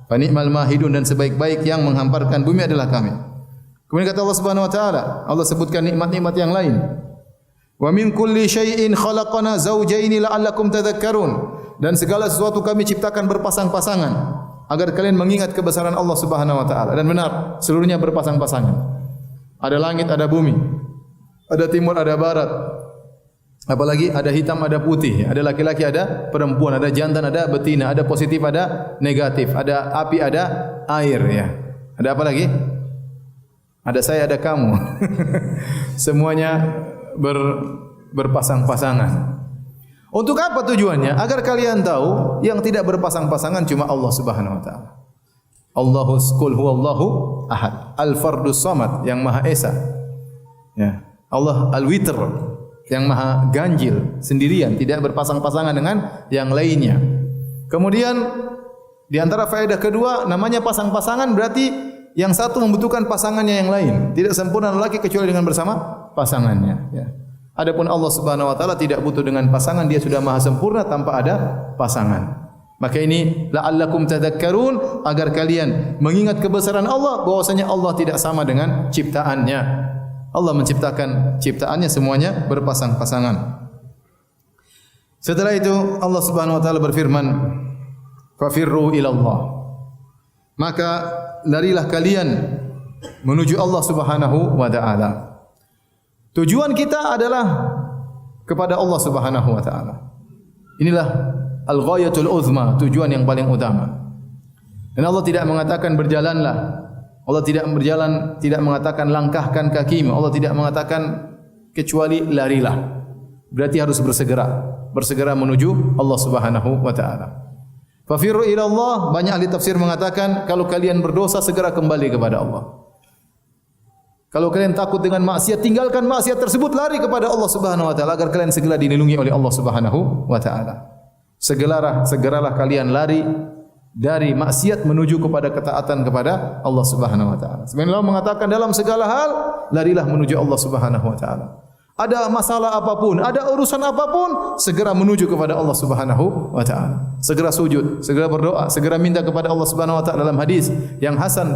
fa ni'mal mahidun, dan sebaik-baik yang menghamparkan bumi adalah kami. Kemudian kata Allah Subhanahu wa taala, Allah sebutkan nikmat-nikmat yang lain. Wa min kulli syai'in khalaqana zawjaini la'allakum tadhakkarun. Dan segala sesuatu kami ciptakan berpasang-pasangan agar kalian mengingat kebesaran Allah Subhanahu wa taala. Dan benar, seluruhnya berpasang-pasangan. Ada langit, ada bumi. Ada timur, ada barat. Apalagi ada hitam, ada putih, ada laki-laki, ada perempuan, ada jantan, ada betina, ada positif, ada negatif, ada api, ada air ya. Ada apa lagi? Ada saya, ada kamu. Semuanya berpasang-pasangan. Untuk apa tujuannya? Agar kalian tahu yang tidak berpasang-pasangan cuma Allah Subhanahu wa taala. Allahus qul huwallahu ahad, al-fardus samad, yang Maha Esa. Ya. Allah al-witr, yang Maha ganjil, sendirian, tidak berpasang-pasangan dengan yang lainnya. Kemudian di antara faedah kedua, namanya pasang-pasangan berarti yang satu membutuhkan pasangannya yang lain. Tidak sempurna lelaki kecuali dengan bersama pasangannya. Ya. Adapun Allah Subhanahu wa taala tidak butuh dengan pasangan, dia sudah maha sempurna tanpa ada pasangan. Maka ini la'allakum tadhakkarun, agar kalian mengingat kebesaran Allah, bahwasanya Allah tidak sama dengan ciptaannya. Allah menciptakan ciptaannya semuanya berpasang-pasangan. Setelah itu Allah Subhanahu wa taala berfirman, "Fafirru ila Allah." Maka larilah kalian menuju Allah Subhanahu wa taala. Tujuan kita adalah kepada Allah Subhanahu wa taala. Inilah al-ghayatul uzma, tujuan yang paling utama. Dan Allah tidak mengatakan berjalanlah. Allah tidak mengatakan langkahkan kakimu. Allah tidak mengatakan kecuali larilah. Berarti harus bersegera menuju Allah Subhanahu wa taala. Fafirru ila Allah, banyak ahli tafsir mengatakan kalau kalian berdosa segera kembali kepada Allah. Kalau kalian takut dengan maksiat, tinggalkan maksiat tersebut, lari kepada Allah Subhanahu wa taala agar kalian segera dilindungi oleh Allah Subhanahu wa taala. Segeralah kalian lari dari maksiat menuju kepada ketaatan kepada Allah Subhanahu wa taala. Sebenarnya Allah mengatakan dalam segala hal larilah menuju Allah Subhanahu wa taala. Ada masalah apapun, ada urusan apapun, segera menuju kepada Allah Subhanahu wa taala. Segera sujud, segera berdoa, segera minta kepada Allah Subhanahu wa taala. Dalam hadis yang hasan,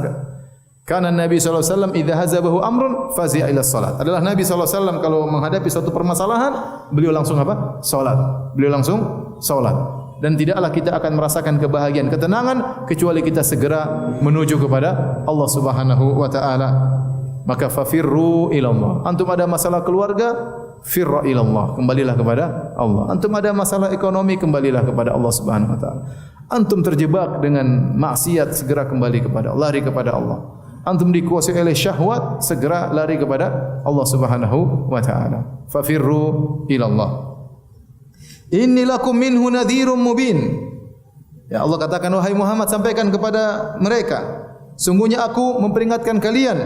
kana Nabi sallallahu alaihi wasallam idza hazabahu amrun fazi'a ila salat. Adalah Nabi sallallahu alaihi wasallam kalau menghadapi suatu permasalahan, beliau langsung apa? Salat. Beliau langsung salat. Dan tidaklah kita akan merasakan kebahagiaan, ketenangan kecuali kita segera menuju kepada Allah Subhanahu wa taala. Maka fafirru ila Allah. Antum ada masalah keluarga, firra ila Allah, kembalilah kepada Allah. Antum ada masalah ekonomi, kembalilah kepada Allah Subhanahu wa taala. Antum terjebak dengan maksiat, segera kembali kepada Allah, lari kepada Allah. Antum dikuasai oleh syahwat, segera lari kepada Allah Subhanahu wa taala. Fafirru ila Allah. Inni lakum minhu nadhirum mubin. Ya Allah katakan, wahai Muhammad, sampaikan kepada mereka, Sungguhnya aku memperingatkan kalian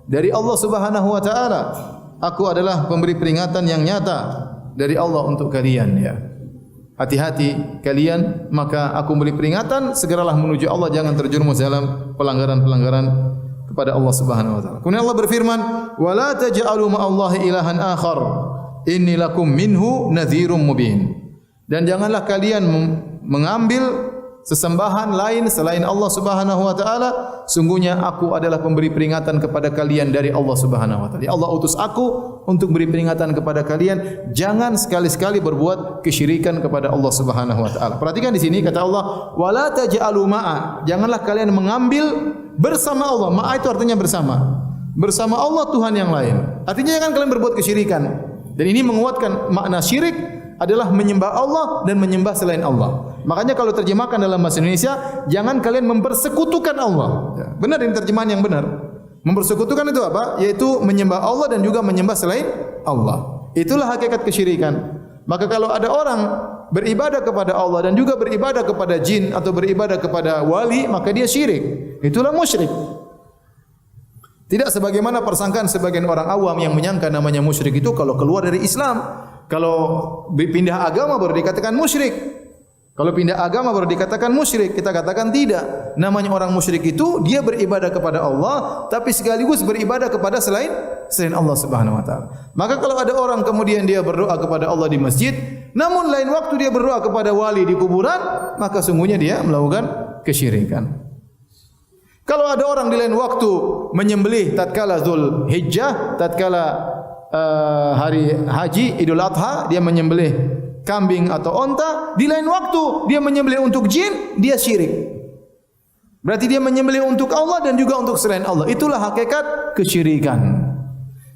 dari Allah Subhanahu wa taala. Aku adalah pemberi peringatan yang nyata dari Allah untuk kalian ya. Hati-hati kalian, maka aku beri peringatan, segeralah menuju Allah, jangan terjerumus dalam pelanggaran-pelanggaran kepada Allah Subhanahu wa taala. Kemudian Allah berfirman, "Wa la taj'alu ma'allahi ilahan akhar, inni lakum minhu nadhirum mubin." Dan janganlah kalian mengambil sesembahan lain selain Allah Subhanahu wa taala, sungguhnya aku adalah pemberi peringatan kepada kalian dari Allah Subhanahu wa taala. Allah utus aku untuk beri peringatan kepada kalian, jangan sekali-sekali berbuat kesyirikan kepada Allah Subhanahu wa taala. Perhatikan di sini kata Allah, wala taj'alu ma'a, janganlah kalian mengambil bersama Allah. Ma'a itu artinya bersama. Bersama Allah Tuhan yang lain. Artinya jangan kalian berbuat kesyirikan. Dan ini menguatkan makna syirik adalah menyembah Allah dan menyembah selain Allah. Makanya kalau terjemahkan dalam bahasa Indonesia, jangan kalian mempersekutukan Allah. Benar ini terjemahan yang benar. Mempersekutukan itu apa? Yaitu menyembah Allah dan juga menyembah selain Allah. Itulah hakikat kesyirikan. Maka kalau ada orang beribadah kepada Allah dan juga beribadah kepada jin atau beribadah kepada wali, maka dia syirik. Itulah musyrik. Tidak sebagaimana persangkaan sebagian orang awam yang menyangka namanya musyrik itu kalau keluar dari Islam. Kalau pindah agama baru dikatakan musyrik. Kalau pindah agama baru dikatakan musyrik. Kita katakan tidak. Namanya orang musyrik itu dia beribadah kepada Allah tapi sekaligus beribadah kepada selain Allah Subhanahu wa taala. Maka kalau ada orang kemudian dia berdoa kepada Allah di masjid, namun lain waktu dia berdoa kepada wali di kuburan, maka sungguhnya dia melakukan kesyirikan. Kalau ada orang di lain waktu menyembelih tatkala Zulhijjah, tatkala hari haji Idul Adha, dia menyembelih kambing atau onta, di lain waktu dia menyembelih untuk jin, dia syirik. Berarti dia menyembelih untuk Allah dan juga untuk selain Allah. Itulah hakikat kesyirikan.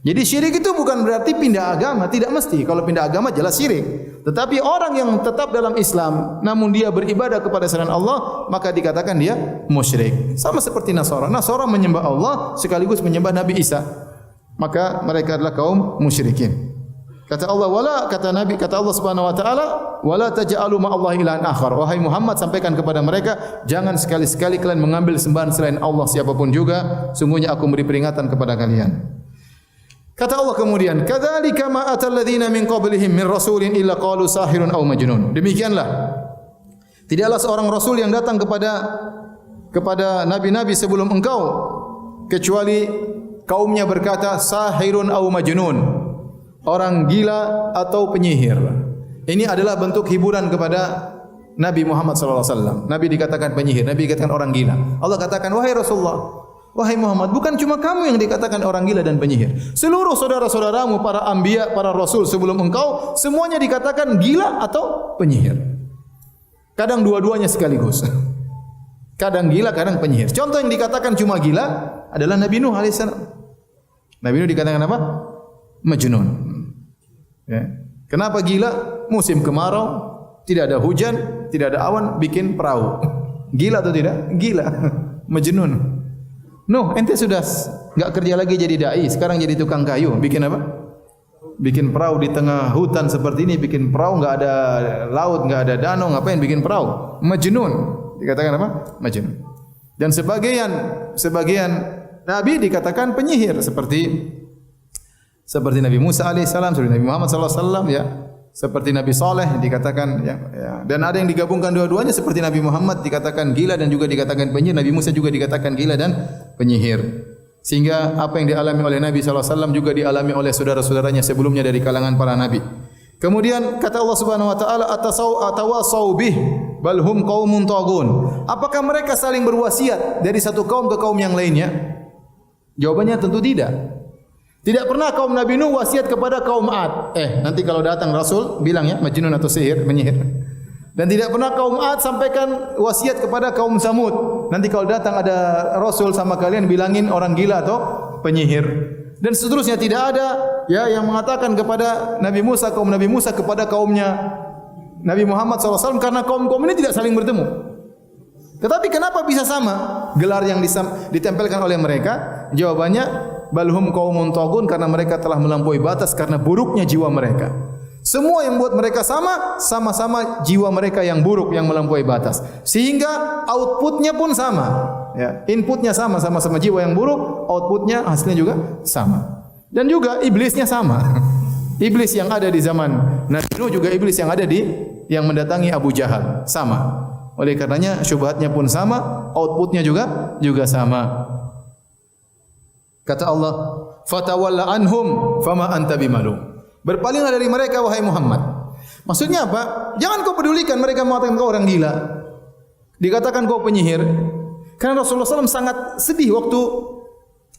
Jadi syirik itu bukan berarti pindah agama, tidak mesti. Kalau pindah agama jelas syirik. Tetapi orang yang tetap dalam Islam namun dia beribadah kepada selain Allah, maka dikatakan dia musyrik. Sama seperti Nasara. Nasara menyembah Allah sekaligus menyembah Nabi Isa. Maka mereka adalah kaum musyrikin. Kata Allah, kata Allah Subhanahu wa taala, wala taj'alu ma'allahi ilahan akhar. Wahai Muhammad, sampaikan kepada mereka, jangan sekali-sekali kalian mengambil sembahan selain Allah siapapun juga, sungguhnya aku beri peringatan kepada kalian. Kata Allah kemudian, kadzalika ma atal ladzina min qablihim min rasulin illa qalu sahirun aw majnun. Demikianlah tidaklah seorang rasul yang datang kepada nabi-nabi sebelum engkau kecuali kaumnya berkata sahirun aw majnun, orang gila atau penyihir. Ini adalah bentuk hiburan kepada Nabi Muhammad sallallahu alaihi wasallam. Nabi dikatakan penyihir, Nabi dikatakan orang gila. Allah katakan, wahai Rasulullah, wahai Muhammad, bukan cuma kamu yang dikatakan orang gila dan penyihir. Seluruh saudara-saudaramu, para anbiya, para rasul sebelum engkau, semuanya dikatakan gila atau penyihir. Kadang dua-duanya sekaligus. Kadang gila, kadang penyihir. Contoh yang dikatakan cuma gila adalah Nabi Nuh alaihissalam. Nabi Nuh dikatakan apa? Majnun. Ya. Kenapa gila? Musim kemarau, tidak ada hujan, tidak ada awan, bikin perahu. Gila atau tidak? Gila. Majnun. Nuh, ente sudah enggak kerja lagi jadi dai, sekarang jadi tukang kayu. Bikin apa? Bikin perahu di tengah hutan seperti ini, bikin perahu, enggak ada laut, enggak ada danau, ngapain bikin perahu? Majnun. Dikatakan apa? Majnun. Dan sebagian nabi dikatakan penyihir seperti Nabi Musa alaihissalam, seperti Nabi Muhammad sallallahu alaihi wasallam ya. Seperti Nabi Saleh dikatakan ya. Dan ada yang digabungkan dua-duanya seperti Nabi Muhammad dikatakan gila dan juga dikatakan penyihir, Nabi Musa juga dikatakan gila dan penyihir. Sehingga apa yang dialami oleh Nabi sallallahu alaihi wasallam juga dialami oleh saudara-saudaranya sebelumnya dari kalangan para nabi. Kemudian kata Allah Subhanahu wa taala, atawasau bih bal hum qaumun taghun. Apakah mereka saling berwasiat dari satu kaum ke kaum yang lainnya? Jawabannya tentu tidak. Tidak pernah kaum Nabi Nuh wasiat kepada kaum Ad. Nanti kalau datang Rasul bilang ya majnun atau sihir, penyihir. Dan tidak pernah kaum Ad sampaikan wasiat kepada kaum Samud. Nanti kalau datang ada Rasul sama kalian bilangin orang gila atau penyihir. Dan seterusnya tidak ada ya yang mengatakan kepada Nabi Musa, kaum Nabi Musa kepada kaumnya Nabi Muhammad SAW, karena kaum-kaum ini tidak saling bertemu. Tetapi kenapa bisa sama gelar yang ditempelkan oleh mereka? Jawabannya balhum qaumun taghun, karena mereka telah melampaui batas karena buruknya jiwa mereka. Semua yang buat mereka sama-sama jiwa mereka yang buruk yang melampaui batas. Sehingga outputnya pun sama. ya. Inputnya sama, sama-sama jiwa yang buruk, outputnya hasilnya juga sama. Dan juga iblisnya sama. Iblis yang ada di zaman Nabi Nuh juga iblis yang ada yang mendatangi Abu Jahal, sama. Oleh karenanya syubhatnya pun sama, outputnya juga sama. Kata Allah, "Fatawalla anhum fama anta bimalum." Berpalinglah dari mereka wahai Muhammad. Maksudnya apa? Jangan kau pedulikan mereka mengatakan kau orang gila. Dikatakan kau penyihir. Karena Rasulullah SAW sangat sedih waktu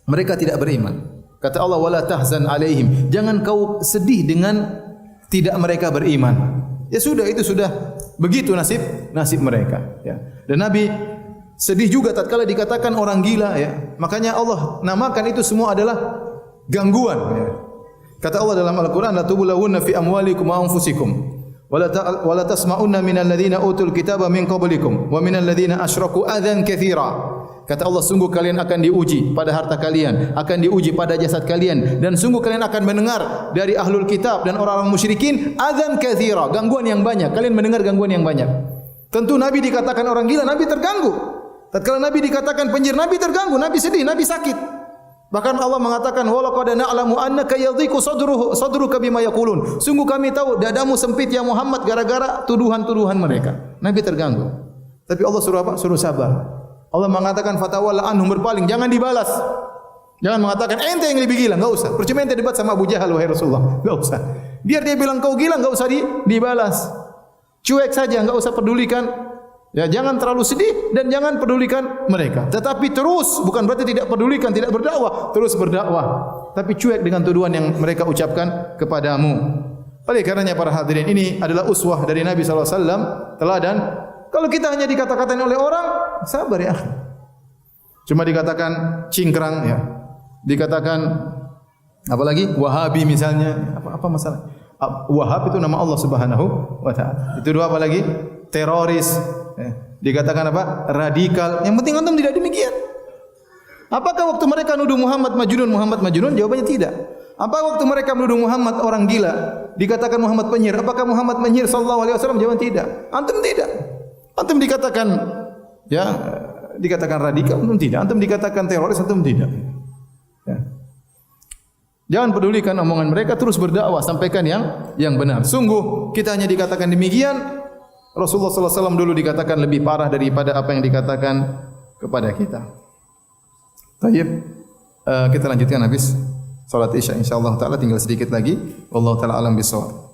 mereka tidak beriman. Kata Allah, wala tahzan alaihim. Jangan kau sedih dengan tidak mereka beriman. Ya sudah, itu sudah begitu nasib mereka. Ya. Dan Nabi sedih juga tatkala dikatakan orang gila. Ya. Makanya Allah namakan itu semua adalah gangguan. Ya. Kata Allah dalam Al-Quran, la tubulawunna fi amwalikum wa anfusikum. Wala tasma'unna minal ladhina utul kitaba min qablikum wa minal ladhina asyraku adhan kathira. Kata Allah, sungguh kalian akan diuji pada harta kalian, akan diuji pada jasad kalian, dan sungguh kalian akan mendengar dari ahlul kitab dan orang-orang musyrikin adhan kathira, gangguan yang banyak. Kalian mendengar gangguan yang banyak. Tentu Nabi dikatakan orang gila, Nabi terganggu. Tatkala Nabi dikatakan penyihir, Nabi terganggu, Nabi sedih, Nabi sakit. Bahkan Allah mengatakan, walaqad na'lamu annaka yadhiqu sadruka bima yaqulun. Sungguh kami tahu dadamu sempit ya Muhammad gara-gara tuduhan-tuduhan mereka. Nabi terganggu. Tapi Allah suruh apa? Suruh sabar. Allah mengatakan fatawalla anhum, berpaling, jangan dibalas. Jangan mengatakan ente yang lebih gila, enggak usah. Percuma ente debat sama Abu Jahal wahai Rasulullah, enggak usah. Biar dia bilang kau gila, enggak usah dibalas. Cuek saja, enggak usah pedulikan. Ya, jangan terlalu sedih dan jangan pedulikan mereka. Tetapi terus, bukan berarti tidak pedulikan, tidak berdakwah, terus berdakwah. Tapi cuek dengan tuduhan yang mereka ucapkan kepadamu. Oleh karenanya para hadirin, ini adalah uswah dari Nabi sallallahu alaihi wasallam, teladan. Kalau kita hanya dikata-katain oleh orang, sabar ya. Cuma dikatakan cingkrang ya. Dikatakan apa lagi? Wahabi misalnya. Apa masalah? Wahab itu nama Allah Subhanahu wa taala. Itu dua apa lagi? Teroris. Dikatakan apa? Radikal. Yang penting antum tidak demikian. Apakah waktu mereka nuduh Muhammad Majnun? Jawabannya tidak. Apa waktu mereka menuduh Muhammad orang gila, dikatakan Muhammad penyihir? Apakah Muhammad penyihir sallallahu alaihi wasallam? Jawaban tidak. Antum tidak. Antum dikatakan ya, dikatakan radikal, antum tidak. Antum dikatakan teroris, antum tidak. Ya. Jangan pedulikan omongan mereka, terus berdakwah, sampaikan yang benar. Sungguh kita hanya dikatakan demikian. Rasulullah sallallahu alaihi wasallam dulu dikatakan lebih parah daripada apa yang dikatakan kepada kita. Baik, kita lanjutkan habis salat Isya insyaallah taala, tinggal sedikit lagi. Wallahu taala alam bisawab.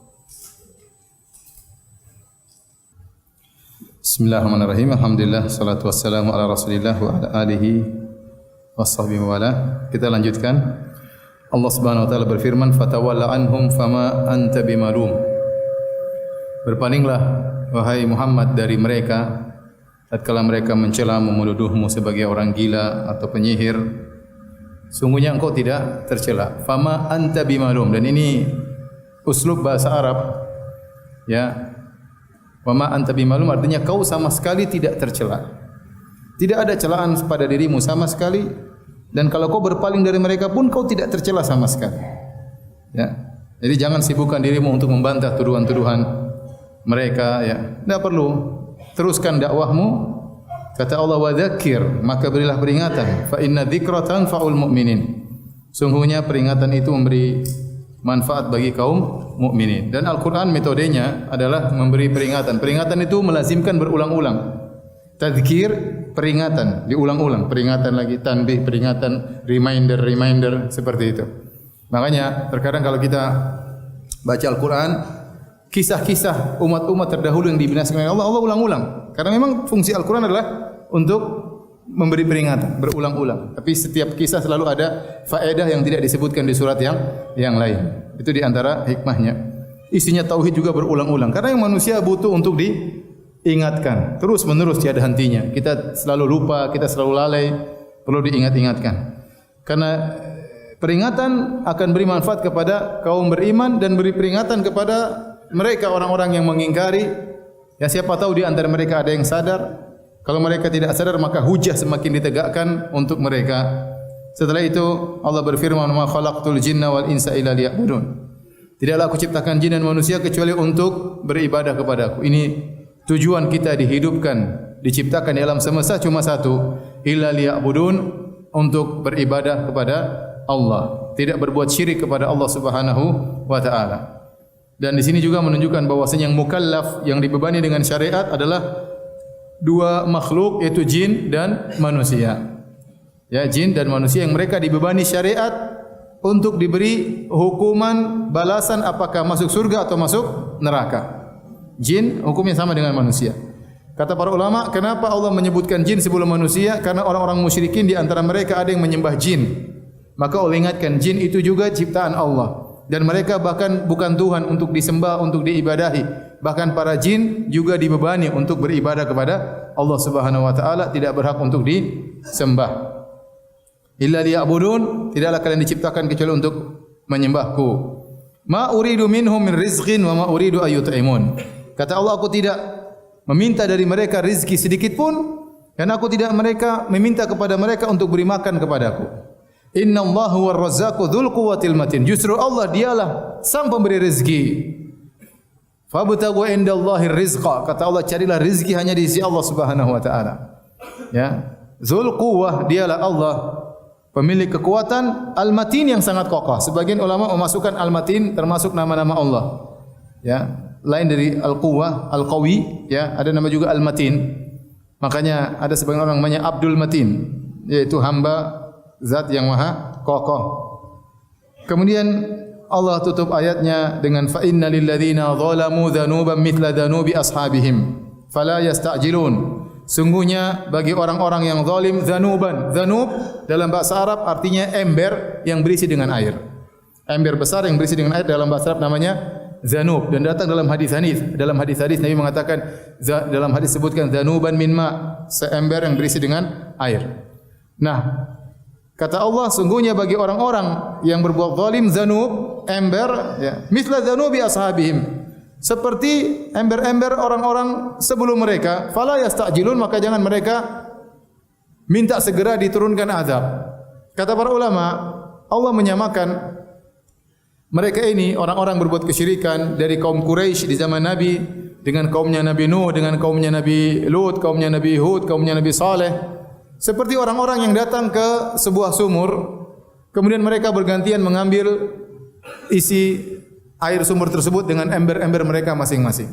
Bismillahirrahmanirrahim. Alhamdulillah, salatu wassalamu ala Rasulillah wa ala alihi washabbihi wa ala. Kita lanjutkan. Allah Subhanahu wa taala berfirman, "Fatawalla anhum fama anta bimalum." Berpalinglah wahai Muhammad dari mereka tatkala mereka mencela menuduhmu sebagai orang gila atau penyihir. Sungguhnya engkau tidak tercela. Fama anta bimalum, dan ini uslub bahasa Arab. Ya. Fama anta bimalum artinya kau sama sekali tidak tercela. Tidak ada celaan pada dirimu sama sekali, dan kalau kau berpaling dari mereka pun kau tidak tercela sama sekali. Ya. Jadi jangan sibukkan dirimu untuk membantah tuduhan-tuduhan mereka, ya. Tidak perlu. Teruskan dakwahmu. Kata Allah, wa dzakir, maka berilah peringatan. Fa inna dzikra tanfa'ul mu'minin. Sungguhnya peringatan itu memberi manfaat bagi kaum mukminin. Dan Al-Quran metodenya adalah memberi peringatan. Peringatan itu melazimkan berulang-ulang. Tadzkir, peringatan, diulang-ulang. Peringatan lagi, tanbih, peringatan, reminder, seperti itu. Makanya terkadang kalau kita baca Al-Quran, kisah-kisah umat-umat terdahulu yang dibinasakan oleh Allah, Allah ulang-ulang. Karena memang fungsi Al-Quran adalah untuk memberi peringatan, berulang-ulang. Tapi setiap kisah selalu ada faedah yang tidak disebutkan di surat yang lain. Itu di antara hikmahnya. Isinya tauhid juga berulang-ulang. Karena yang manusia butuh untuk diingatkan. Terus menerus tiada hentinya. Kita selalu lupa, kita selalu lalai. Perlu diingat-ingatkan. Karena peringatan akan beri manfaat kepada kaum beriman dan beri peringatan kepada mereka orang-orang yang mengingkari. Ya, siapa tahu di antara mereka ada yang sadar. Kalau mereka tidak sadar, maka hujah semakin ditegakkan untuk mereka. Setelah itu Allah berfirman, "Ma khalaqtul jinna wal insa illa liya'budun." Tidaklah aku ciptakan jin dan manusia kecuali untuk beribadah kepada-Aku. Ini tujuan kita dihidupkan diciptakan di alam semesta cuma satu, illa liya'budun, untuk beribadah kepada Allah, tidak berbuat syirik kepada Allah Subhanahu wa taala. Dan di sini juga menunjukkan bahwasanya yang mukallaf, yang dibebani dengan syariat adalah dua makhluk, yaitu jin dan manusia. Ya, jin dan manusia yang mereka dibebani syariat untuk diberi hukuman balasan apakah masuk surga atau masuk neraka. Jin hukumnya sama dengan manusia. Kata para ulama, kenapa Allah menyebutkan jin sebelum manusia? Karena orang-orang musyrikin di antara mereka ada yang menyembah jin. Maka Allah ingatkan, jin itu juga ciptaan Allah. Dan mereka bahkan bukan Tuhan untuk disembah, untuk diibadahi. Bahkan para jin juga dibebani untuk beribadah kepada Allah Subhanahu wa taala, tidak berhak untuk disembah. Illa liya'budun, tidaklah kalian diciptakan kecuali untuk menyembahku. Ma uridu minhum min rizqin wa ma uridu ayyut'imun. Kata Allah, aku tidak meminta dari mereka rizki sedikit pun, dan aku tidak meminta kepada mereka untuk beri makan kepadaku. Inna Allah huwa ar-razzaqu dzul quwwatil matin. Justru Allah dialah sang pemberi rezeki. Fabtaghu indallahi rizqa. Kata Allah, carilah rezeki hanya di sisi Allah Subhanahu wa taala. Ya, dzul quwwah, dialah Allah pemilik kekuatan, al-matin yang sangat kokoh. Sebagian ulama memasukkan al-matin termasuk nama-nama Allah. Ya, lain dari al-quwwah, al-qawi, ya, ada nama juga al-matin. Makanya ada sebagian orang namanya Abdul Matin, yaitu hamba zat yang maha kokoh. Kemudian Allah tutup ayatnya dengan fa inna lil ladzina zalamu dzanuban mithla dzanubi ashabihim fala yasta'jilun. Sungguhnya bagi orang-orang yang zalim dzanuban. Dzanub dalam bahasa Arab artinya ember yang berisi dengan air. Ember besar yang berisi dengan air dalam bahasa Arab namanya dzanub, dan datang dalam hadis. Dalam hadis Nabi mengatakan, dalam hadis sebutkan dzanuban min ma, seember yang berisi dengan air. Nah, kata Allah, sungguhnya bagi orang-orang yang berbuat zalim dzanub, ember, ya, mithla dzanubi ashabihim, seperti ember-ember orang-orang sebelum mereka. Fala yasta'jilun, maka jangan mereka minta segera diturunkan azab. Kata para ulama, Allah menyamakan mereka ini, orang-orang berbuat kesyirikan dari kaum Quraisy di zaman Nabi dengan kaumnya Nabi Nuh, dengan kaumnya Nabi Lut, kaumnya Nabi Hud, kaumnya Nabi Saleh, seperti orang-orang yang datang ke sebuah sumur, kemudian mereka bergantian mengambil isi air sumur tersebut dengan ember-ember mereka masing-masing.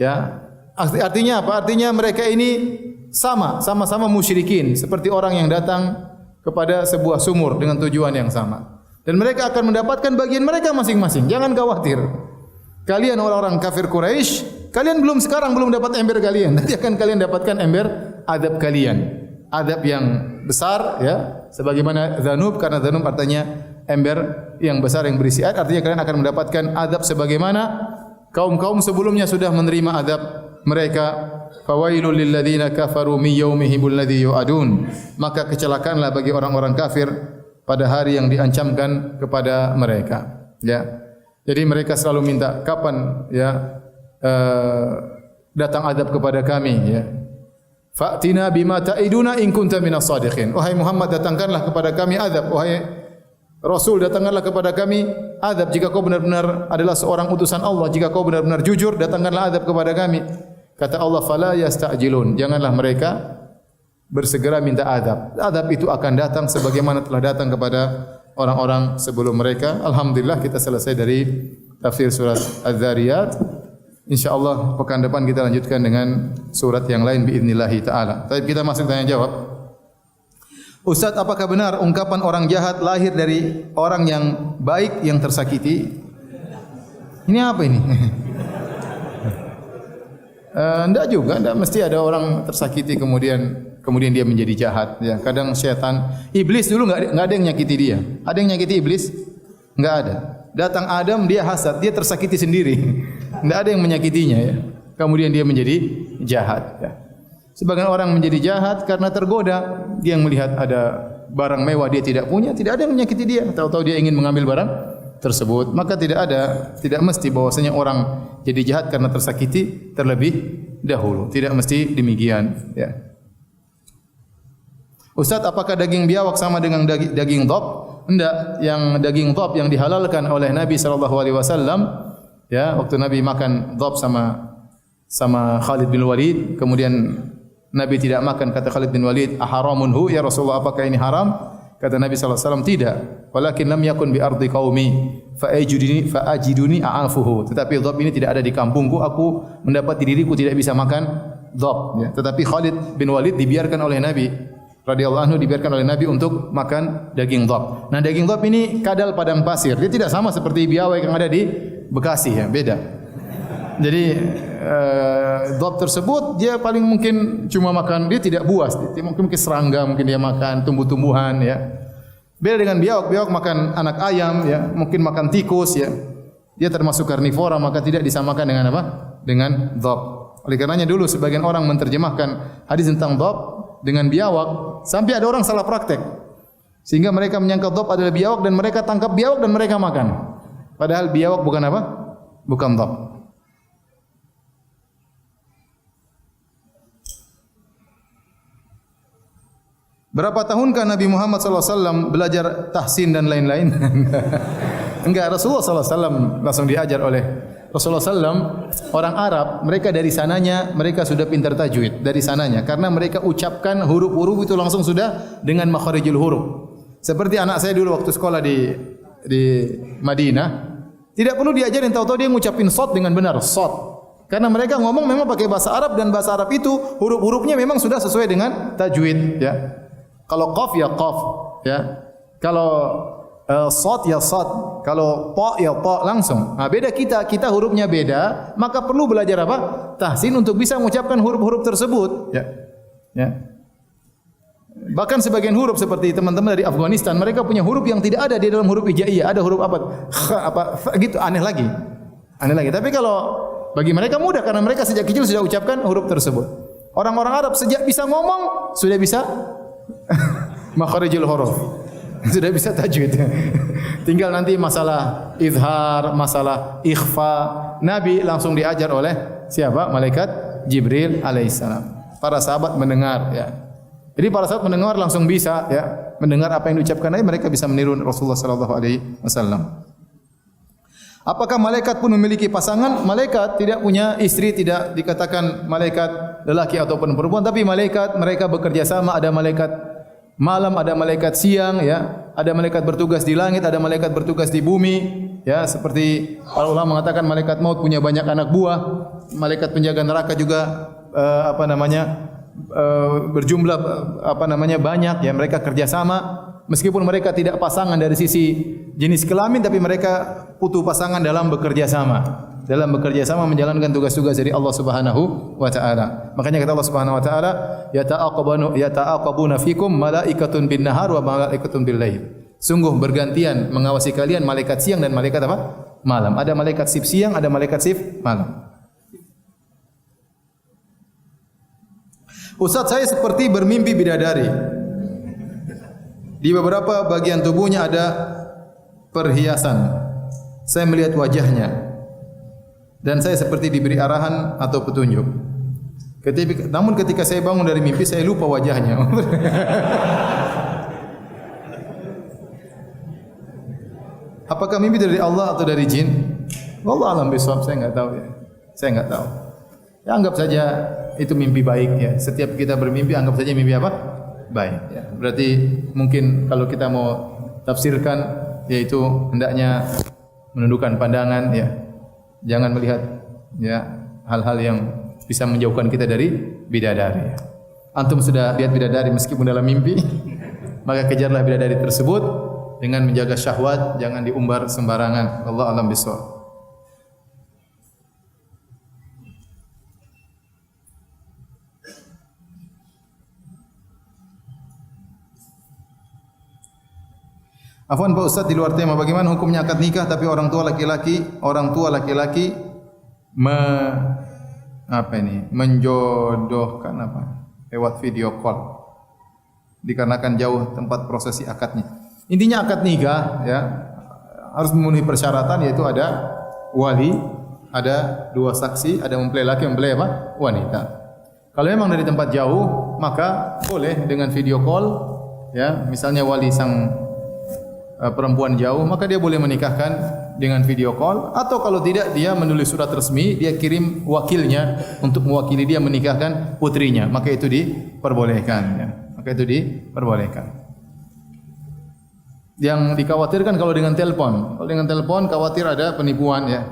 Ya, artinya apa? Artinya mereka ini sama-sama musyrikin, seperti orang yang datang kepada sebuah sumur dengan tujuan yang sama. Dan mereka akan mendapatkan bagian mereka masing-masing. Jangan khawatir. Kalian orang-orang kafir Quraisy, kalian sekarang belum dapat ember kalian. Nanti akan kalian dapatkan ember adab kalian. Adab yang besar, ya, sebagaimana dzanub, karena dzanub artinya ember yang besar yang berisi air, artinya kalian akan mendapatkan adab sebagaimana kaum-kaum sebelumnya sudah menerima adab mereka. Fawailul lil ladzina kafaru min yaumihimul ladzi yu'adun. Maka kecelakaanlah bagi orang-orang kafir pada hari yang diancamkan kepada mereka. Ya. Jadi mereka selalu minta, kapan, ya, datang adab kepada kami, ya. Fa'tina bima ta'iduna in kunta minas shadiqin. Wahai Muhammad, datangkanlah kepada kami azab. Wahai Rasul, datangkanlah kepada kami azab jika kau benar-benar adalah seorang utusan Allah. Jika kau benar-benar jujur, datangkanlah azab kepada kami. Kata Allah, fala yasta'jilun. Janganlah mereka bersegera minta azab. Azab itu akan datang sebagaimana telah datang kepada orang-orang sebelum mereka. Alhamdulillah, kita selesai dari tafsir surat Az-Zariyat. InsyaAllah pekan depan kita lanjutkan dengan surat yang lain biidznillah ta'ala. Tapi kita masuk tanya jawab. Ustaz, apakah benar ungkapan orang jahat lahir dari orang yang baik yang tersakiti? Ini apa ini? Enggak juga, enggak mesti ada orang tersakiti kemudian dia menjadi jahat, ya. Kadang setan, iblis dulu enggak ada yang nyakiti dia. Ada yang nyakiti iblis? Enggak ada. Datang Adam, dia hasad, dia tersakiti sendiri. Enggak ada yang menyakitinya, ya. Kemudian dia menjadi jahat, ya. Sebagian orang menjadi jahat karena tergoda. Dia yang melihat ada barang mewah dia tidak punya, tidak ada yang menyakiti dia. Tahu-tahu dia ingin mengambil barang tersebut. Maka tidak mesti bahwasanya orang jadi jahat karena tersakiti terlebih dahulu. Tidak mesti demikian, ya. Ustaz, apakah daging biawak sama dengan daging dhab? Tidak. Yang daging dhab yang dihalalkan oleh Nabi SAW, ya, waktu Nabi makan dhab sama Khalid bin Walid, kemudian Nabi tidak makan. Kata Khalid bin Walid, "Aharamun hu ya Rasulullah, apakah ini haram?" Kata Nabi sallallahu alaihi wasallam, "Tidak. Walakin lam yakun bi ardi qaumi fa ajiduni a'afuhu." Tetapi dhab ini tidak ada di kampungku, aku mendapat diriku tidak bisa makan dhab, ya. Tetapi Khalid bin Walid dibiarkan oleh Nabi radhiyallahu anhu, dibiarkan oleh Nabi untuk makan daging dhab. Nah, daging dhab ini kadal padang pasir. Dia tidak sama seperti biawak yang ada di Bekasi, ya, beda. Jadi dhab tersebut dia paling mungkin cuma makan, dia tidak buas. Dia mungkin serangga, mungkin dia makan tumbuh-tumbuhan, ya. Beda dengan biawak. Biawak makan anak ayam, ya, mungkin makan tikus, ya. Dia termasuk karnivora, maka tidak disamakan dengan apa? Dengan dhab. Oleh karenanya dulu sebagian orang menerjemahkan hadis tentang dhab dengan biawak, sampai ada orang salah praktek. Sehingga mereka menyangka dhab adalah biawak dan mereka tangkap biawak dan mereka makan. Padahal biawak bukan apa? Bukan dhab. Berapa tahunkah Nabi Muhammad SAW belajar tahsin dan lain-lain? Enggak, Rasulullah SAW langsung diajar oleh Rasulullah SAW. Orang Arab, mereka dari sananya, mereka sudah pintar tajwid. Dari sananya, karena mereka ucapkan huruf-huruf itu langsung sudah dengan makharijul huruf. Seperti anak saya dulu waktu sekolah di Madinah, tidak perlu diajarin, tahu-tahu dia ngucapin shad dengan benar, shad. Karena mereka ngomong memang pakai bahasa Arab, dan bahasa Arab itu huruf-hurufnya memang sudah sesuai dengan tajwid, ya. Kalau qaf ya qaf, ya. Kalau sad ya sad, kalau ta ya ta langsung. Nah, beda kita hurufnya beda, maka perlu belajar apa? Tahsin untuk bisa mengucapkan huruf-huruf tersebut, ya. Ya. Bahkan sebagian huruf seperti teman-teman dari Afghanistan, mereka punya huruf yang tidak ada di dalam huruf hijaiyah, ada huruf apa? Gitu, aneh lagi. Aneh lagi. Tapi kalau bagi mereka mudah karena mereka sejak kecil sudah ucapkan huruf tersebut. Orang-orang Arab sejak bisa ngomong sudah bisa makharijul huruf. Sudah bisa tajwid. Tinggal nanti masalah izhar, masalah ikhfa. Nabi langsung diajar oleh siapa? Malaikat Jibril alaihissalam. Para sahabat mendengar, ya. Jadi para sahabat mendengar langsung bisa, ya, mendengar apa yang diucapkan Nabi, mereka bisa meniru Rasulullah sallallahu alaihi wasallam. Apakah malaikat pun memiliki pasangan? Malaikat tidak punya istri, tidak dikatakan malaikat lelaki ataupun perempuan, tapi malaikat mereka bekerja sama, ada malaikat malam, ada malaikat siang, ya. Ada malaikat bertugas di langit, ada malaikat bertugas di bumi, ya. Seperti para ulama mengatakan malaikat maut punya banyak anak buah, malaikat penjaga neraka juga berjumlah banyak, ya. Mereka kerja sama. Meskipun mereka tidak pasangan dari sisi jenis kelamin, tapi mereka utuh pasangan dalam bekerja sama. Dalam bekerja sama menjalankan tugas-tugas dari Allah Subhanahu wa taala. Makanya kata Allah Subhanahu wa taala, yata'aqabuna fikum malaikatun bin nahar wa malaikatun bil lail. Sungguh bergantian mengawasi kalian malaikat siang dan malaikat apa? Malam. Ada malaikat shift siang, ada malaikat shift malam. Ustaz, saya seperti bermimpi bidadari. Di beberapa bagian tubuhnya ada perhiasan. Saya melihat wajahnya dan saya seperti diberi arahan atau petunjuk. Namun ketika saya bangun dari mimpi, saya lupa wajahnya. Apakah mimpi dari Allah atau dari jin? Wallahu a'lam bishawab, saya enggak tahu, ya. Saya enggak tahu. Ya, anggap saja itu mimpi baik, ya. Setiap kita bermimpi anggap saja mimpi apa? Baik, ya. Berarti mungkin kalau kita mau tafsirkan, yaitu hendaknya menundukkan pandangan, ya. Jangan melihat, ya, hal-hal yang bisa menjauhkan kita dari bidadari. Antum sudah lihat bidadari meskipun dalam mimpi, maka kejarlah bidadari tersebut dengan menjaga syahwat, jangan diumbar sembarangan. Allah a'lam bishawab. Afwan Pak Ustaz, di luar tema, bagaimana hukumnya akad nikah tapi orang tua laki-laki menjodohkan lewat video call dikarenakan jauh tempat prosesi akadnya. Intinya akad nikah, ya, harus memenuhi persyaratan, yaitu ada wali, ada dua saksi, ada mempelai laki, mempelai apa? Wanita. Kalau memang dari tempat jauh, maka boleh dengan video call, ya, misalnya wali sang perempuan jauh, maka dia boleh menikahkan dengan video call, atau kalau tidak dia menulis surat resmi, dia kirim wakilnya untuk mewakili dia menikahkan putrinya, maka itu diperbolehkan ya. Maka itu diperbolehkan. Yang dikhawatirkan kalau dengan telepon. Kalau dengan telepon khawatir ada penipuan ya.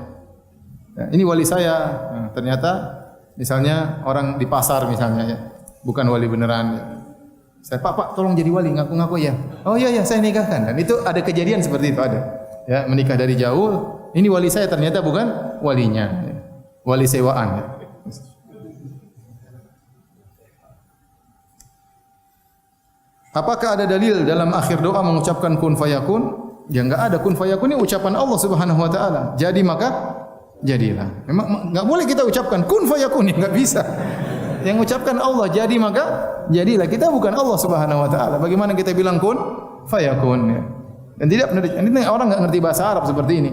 Ini wali saya. Nah, ternyata misalnya orang di pasar misalnya ya, bukan wali beneran ya. Saya, Pak, tolong jadi wali, ngaku-ngaku ya. Oh iya saya nikahkan. Dan itu ada kejadian seperti itu ada. Ya, menikah dari jauh, ini wali saya ternyata bukan walinya. Ya. Wali sewaan ya. Apakah ada dalil dalam akhir doa mengucapkan kun fayakun? Ya enggak ada. Kun fayakun ini ucapan Allah Subhanahu wa taala. Jadi maka jadilah. Memang enggak boleh kita ucapkan kun fayakun, enggak bisa. Yang ucapkan Allah, jadi maka jadilah. Kita bukan Allah Subhanahu wa taala. Bagaimana kita bilang kun fayakun ya? Dan tidak benar. Ini orang enggak ngerti bahasa Arab seperti ini.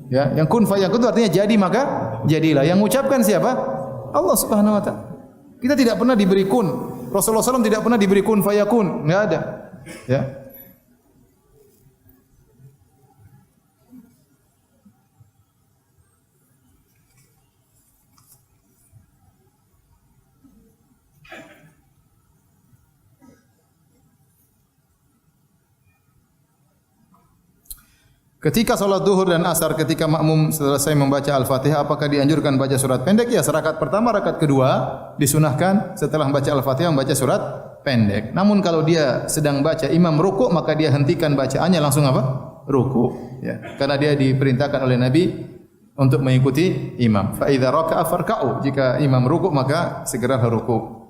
Ya, yang kun fayakun itu artinya jadi maka jadilah. Yang mengucapkan siapa? Allah Subhanahu wa taala. Kita tidak pernah diberi kun. Rasulullah SAW tidak pernah diberi kun fayakun, enggak ada. Ya. Ketika salat duhur dan asar, ketika makmum selesai membaca Al-Fatihah, apakah dianjurkan baca surat pendek? Ya, rakaat pertama, rakaat kedua disunahkan setelah membaca Al-Fatihah membaca surat pendek. Namun kalau dia sedang baca imam rukuk, maka dia hentikan bacaannya langsung apa? Rukuk. Ya, karena dia diperintahkan oleh Nabi untuk mengikuti imam. Fa idza raka'a farka'u. Jika imam rukuk maka segera rukuk.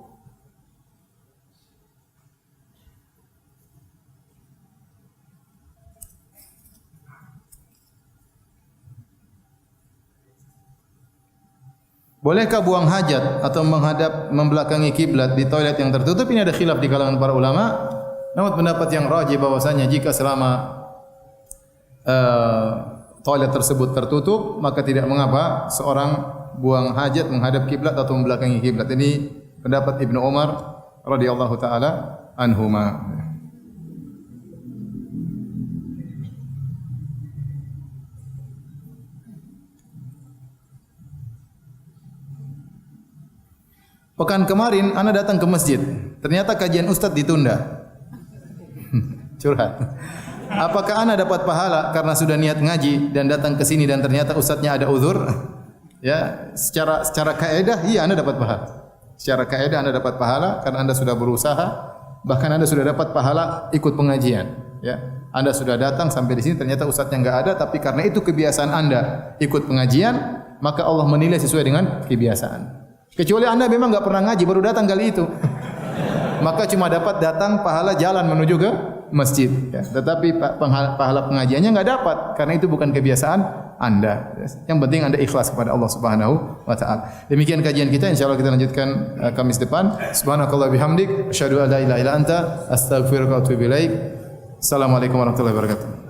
Bolehkah buang hajat atau menghadap membelakangi kiblat di toilet yang tertutup? Ini ada khilaf di kalangan para ulama. Namun pendapat yang rajih bahwasanya jika selama toilet tersebut tertutup, maka tidak mengapa seorang buang hajat menghadap kiblat atau membelakangi kiblat. Ini pendapat Ibnu Umar radhiyallahu taala anhuma. Pekan kemarin ana datang ke masjid. Ternyata kajian ustaz ditunda. Curhat. Apakah ana dapat pahala karena sudah niat ngaji dan datang ke sini dan ternyata ustaznya ada uzur? Ya, secara kaidah iya ana dapat pahala. Secara kaidah anda dapat pahala karena anda sudah berusaha, bahkan anda sudah dapat pahala ikut pengajian. Ya, anda sudah datang sampai di sini ternyata ustaznya enggak ada, tapi karena itu kebiasaan anda ikut pengajian, maka Allah menilai sesuai dengan kebiasaan. Kecuali anda memang enggak pernah ngaji, baru datang kali itu, maka cuma dapat datang pahala jalan menuju ke masjid. Ya, tetapi pahala pengajiannya enggak dapat karena itu bukan kebiasaan anda. Yang penting anda ikhlas kepada Allah Subhanahu wa taala. Demikian kajian kita, insyaallah kita lanjutkan Kamis depan. Subhanakallah bihamdik, asyhadu an la ilaha illa anta, astaghfiruka wa atubu ilaik. Assalamualaikum warahmatullahi wabarakatuh.